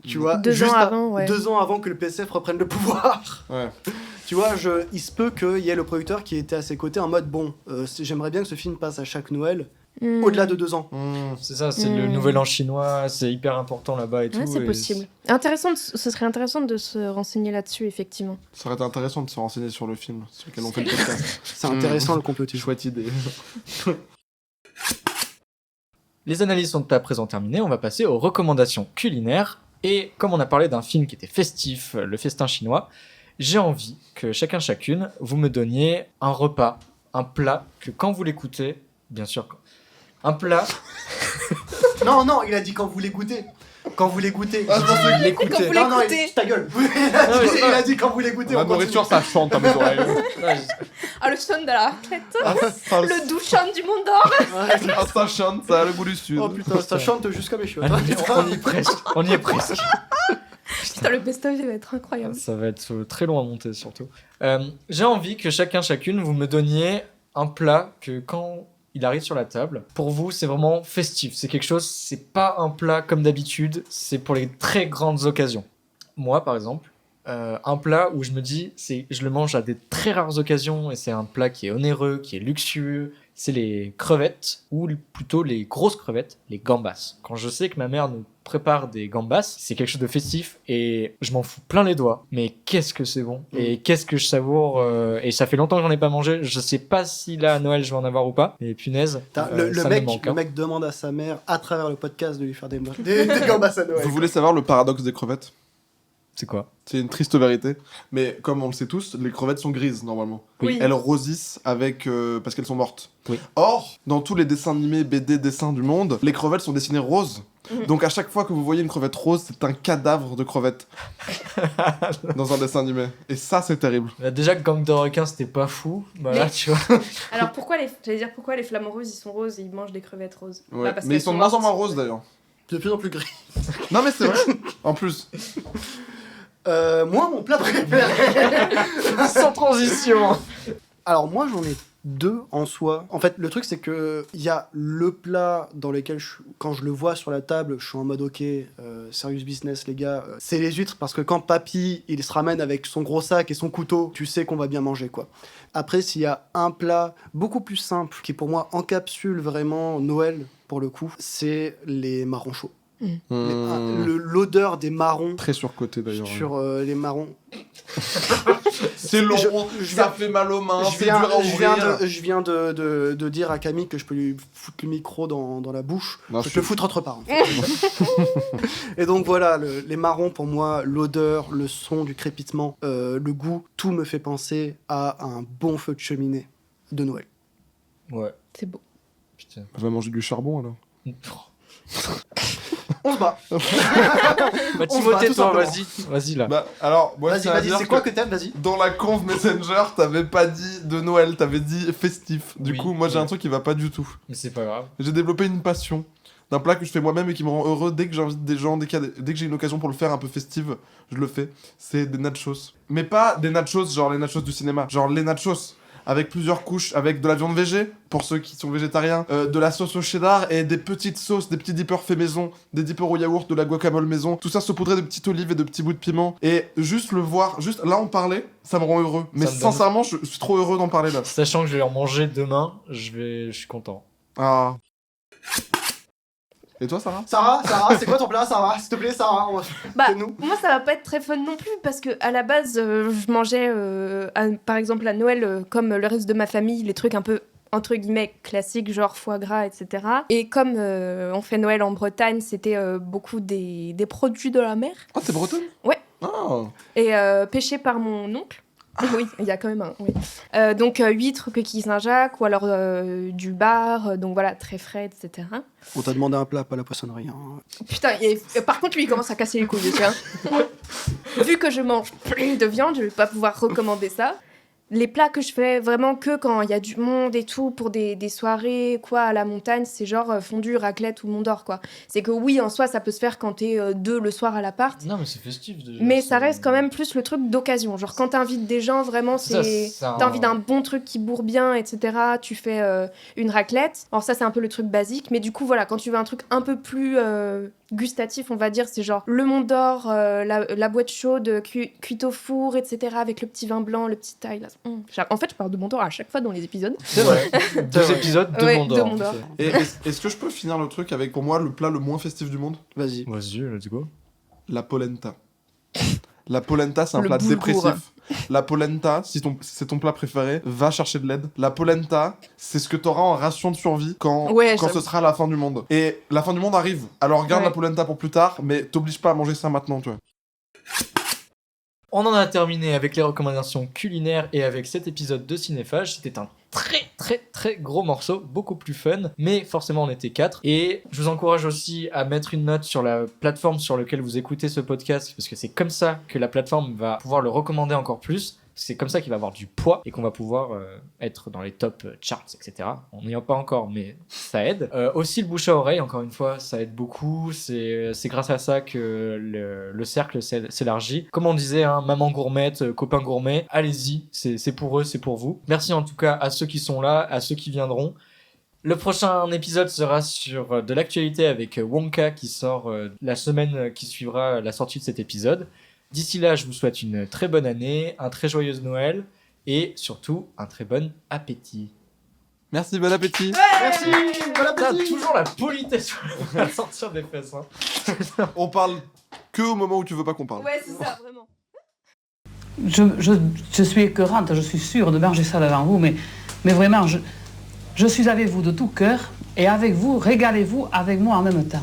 Tu vois, 2 ans avant, ouais. 2 ans avant que le PCF reprenne le pouvoir. Ouais. Tu vois, il se peut qu'il y ait le producteur qui était à ses côtés en mode bon, j'aimerais bien que ce film passe à chaque Noël, au-delà de 2 ans. C'est ça, c'est le nouvel an chinois, c'est hyper important là-bas et tout. Ouais, c'est possible. Ce serait intéressant de se renseigner là-dessus, effectivement. Ça aurait été intéressant de se renseigner sur le film sur lequel on fait le podcast. C'est intéressant le complotisme. Chouette idée. Les analyses sont à présent terminées, on va passer aux recommandations culinaires. Et comme on a parlé d'un film qui était festif, Le Festin chinois, j'ai envie que chacune, vous me donniez un repas, un plat, que quand vous l'écoutez, bien sûr, un plat... Non, il a dit quand vous les goûtez. Quand vous les goûtez. Quand vous l'écoutez. Ta gueule. Il a dit quand vous les goûtez. La nourriture, ça chante dans mes oreilles. Ah, le son de la raclette. Le douchon du Mont d'Or. Ah, ça chante, ça a le goût du sud. Oh putain, ça chante jusqu'à mes cheveux. On y est presque. Putain, le best-of, il va être incroyable. Ça va être très long à monter, surtout. J'ai envie que chacune, vous me donniez un plat que quand il arrive sur la table, pour vous, c'est vraiment festif. C'est quelque chose, c'est pas un plat comme d'habitude, c'est pour les très grandes occasions. Moi, par exemple, un plat où je me dis, je le mange à des très rares occasions et c'est un plat qui est onéreux, qui est luxueux, c'est les crevettes, ou plutôt les grosses crevettes, les gambas. Quand je sais que ma mère nous prépare des gambas, c'est quelque chose de festif et je m'en fous plein les doigts. Mais qu'est-ce que c'est bon et qu'est-ce que je savoure et ça fait longtemps que j'en ai pas mangé. Je sais pas si là à Noël je vais en avoir ou pas. Mais punaise, le mec demande à sa mère à travers le podcast de lui faire des gambas à Noël. Vous voulez savoir le paradoxe des crevettes ? C'est quoi ? C'est une triste vérité. Mais comme on le sait tous, les crevettes sont grises normalement. Oui. Elles rosissent parce qu'elles sont mortes. Oui. Or, dans tous les dessins animés, BD, dessins du monde, les crevettes sont dessinées roses. Donc à chaque fois que vous voyez une crevette rose, c'est un cadavre de crevette dans un dessin animé. Et ça, c'est terrible. Déjà que Gang de requins c'était pas fou, bah là tu vois. Alors pourquoi les flamants roses ils sont roses et ils mangent des crevettes roses? Ouais. Bah, parce Mais ils qu'elles sont de moins en mortes. moins roses d'ailleurs. De plus en plus gris. Non mais c'est vrai. En plus. Moi, mon plat préféré. Sans transition. Alors moi, j'en ai 2 en soi. En fait, le truc, c'est que il y a le plat dans lequel, quand je le vois sur la table, je suis en mode ok, serious business les gars, c'est les huîtres, parce que quand papy, il se ramène avec son gros sac et son couteau, tu sais qu'on va bien manger, quoi. Après, s'il y a un plat beaucoup plus simple, qui pour moi encapsule vraiment Noël, pour le coup, c'est les marrons chauds. L'odeur des marrons Très surcoté d'ailleurs. sur les marrons. C'est long, je ça viens- fait mal aux mains, c'est dur à ouvrir. Je viens de dire à Camille que je peux lui foutre le micro dans la bouche. Non, je peux le foutre autre part. En fait. Et donc voilà, les marrons, pour moi, l'odeur, le son du crépitement, le goût, tout me fait penser à un bon feu de cheminée de Noël. Ouais. C'est beau. Putain. On va manger du charbon alors. On se bat. Bah On se bat, Timothée, tout toi, simplement. vas-y là. Bah alors, moi Vas-y, ça veut vas-y, dire c'est quoi que t'aimes, vas-y. dans la conf Messenger, t'avais pas dit de Noël, t'avais dit festif. Du Oui, coup, moi j'ai ouais. un truc qui va pas du tout. Mais c'est pas grave. J'ai développé une passion d'un plat que je fais moi-même et qui me rend heureux dès que j'invite des gens, dès que j'ai une occasion pour le faire un peu festive, je le fais. C'est des nachos. Mais pas des nachos genre les nachos du cinéma, genre les nachos avec plusieurs couches, avec de la viande végé, pour ceux qui sont végétariens, de la sauce au cheddar et des petites sauces, des petits dippers faits maison, des dippers au yaourt, de la guacamole maison, tout ça saupoudré de petites olives et de petits bouts de piment. Et juste le voir, juste là en parler, ça me rend heureux. Mais Ça me donne- sincèrement, je suis trop heureux d'en parler là. Sachant que je vais en manger demain, je suis content. Ah. Et toi, Sarah? Sarah, c'est quoi ton plat, Sarah? S'il te plaît, Sarah. Bah, Fais-nous. moi, ça va pas être très fun non plus parce que à la base, je mangeais, par exemple, à Noël, comme le reste de ma famille, les trucs un peu entre guillemets classiques, genre foie gras, etc. Et comme on fait Noël en Bretagne, c'était beaucoup des produits de la mer Ah, t'es bretonne? Ouais. Ah. et pêchés par mon oncle. Oui, il y a quand même un. Oui. Donc, huîtres, coquilles Saint-Jacques, ou alors du bar, donc voilà, très frais, etc. On t'a demandé un plat, pas la poissonnerie. Hein. Putain, par contre, lui, il commence à casser les couilles, tu vois. Vu que je mange plus de viande, je vais pas pouvoir recommander ça. Les plats que je fais vraiment que quand il y a du monde et tout, pour des soirées, quoi, à la montagne, c'est genre fondue, raclette ou Mont d'Or, quoi. C'est que oui, en soi, ça peut se faire quand t'es deux le soir à l'appart. Non, mais c'est festif déjà. Mais ça reste quand même plus le truc d'occasion. Genre, quand t'invites des gens, vraiment, t'as envie d'un bon truc qui bourre bien, etc. Tu fais une raclette. Alors ça, c'est un peu le truc basique. Mais du coup, voilà, quand tu veux un truc un peu plus gustatif, on va dire, c'est genre le Mont d'Or, la boîte chaude, cuite au four, etc. Avec le petit vin blanc, le petit ail. Là. En fait, je parle de Mont d'Or à chaque fois dans les épisodes. C'est vrai. 2 épisodes de Ouais, Mont de d'Or. Mont d'Or. Et est-ce que je peux finir le truc avec, pour moi, le plat le moins festif du monde? Vas-y. Vas-y, let's go. La polenta. La polenta, c'est un Le plat boulgour. dépressif. La polenta, si c'est ton plat préféré, va chercher de l'aide. La polenta, c'est ce que t'auras en ration de survie quand ce j'avoue. sera la fin du monde. Et la fin du monde arrive. Alors garde Ouais. la polenta pour plus tard, mais t'oblige pas à manger ça maintenant, tu vois. On en a terminé avec les recommandations culinaires et avec cet épisode de Cinéphage. C'était un très gros morceau, beaucoup plus fun, mais forcément on était 4. Et je vous encourage aussi à mettre une note sur la plateforme sur laquelle vous écoutez ce podcast, parce que c'est comme ça que la plateforme va pouvoir le recommander encore plus. C'est comme ça qu'il va avoir du poids et qu'on va pouvoir être dans les top charts, etc. On n'y est pas encore, mais ça aide. Aussi le bouche à oreille, encore une fois, ça aide beaucoup. C'est grâce à ça que le cercle s'élargit. Comme on disait, hein, maman gourmette, copain gourmet, allez-y, c'est pour eux, c'est pour vous. Merci en tout cas à ceux qui sont là, à ceux qui viendront. Le prochain épisode sera sur de l'actualité avec Wonka qui sort la semaine qui suivra la sortie de cet épisode. D'ici là, je vous souhaite une très bonne année, un très joyeux Noël et surtout un très bon appétit. Merci, bon appétit. Merci. T'as toujours la politesse à sortir des fesses. Hein. On parle que au moment où tu veux pas qu'on parle. Ouais, c'est ça, vraiment. Je suis écœurante, je suis sûre de manger ça devant vous, mais vraiment, je suis avec vous de tout cœur et avec vous, régalez-vous avec moi en même temps.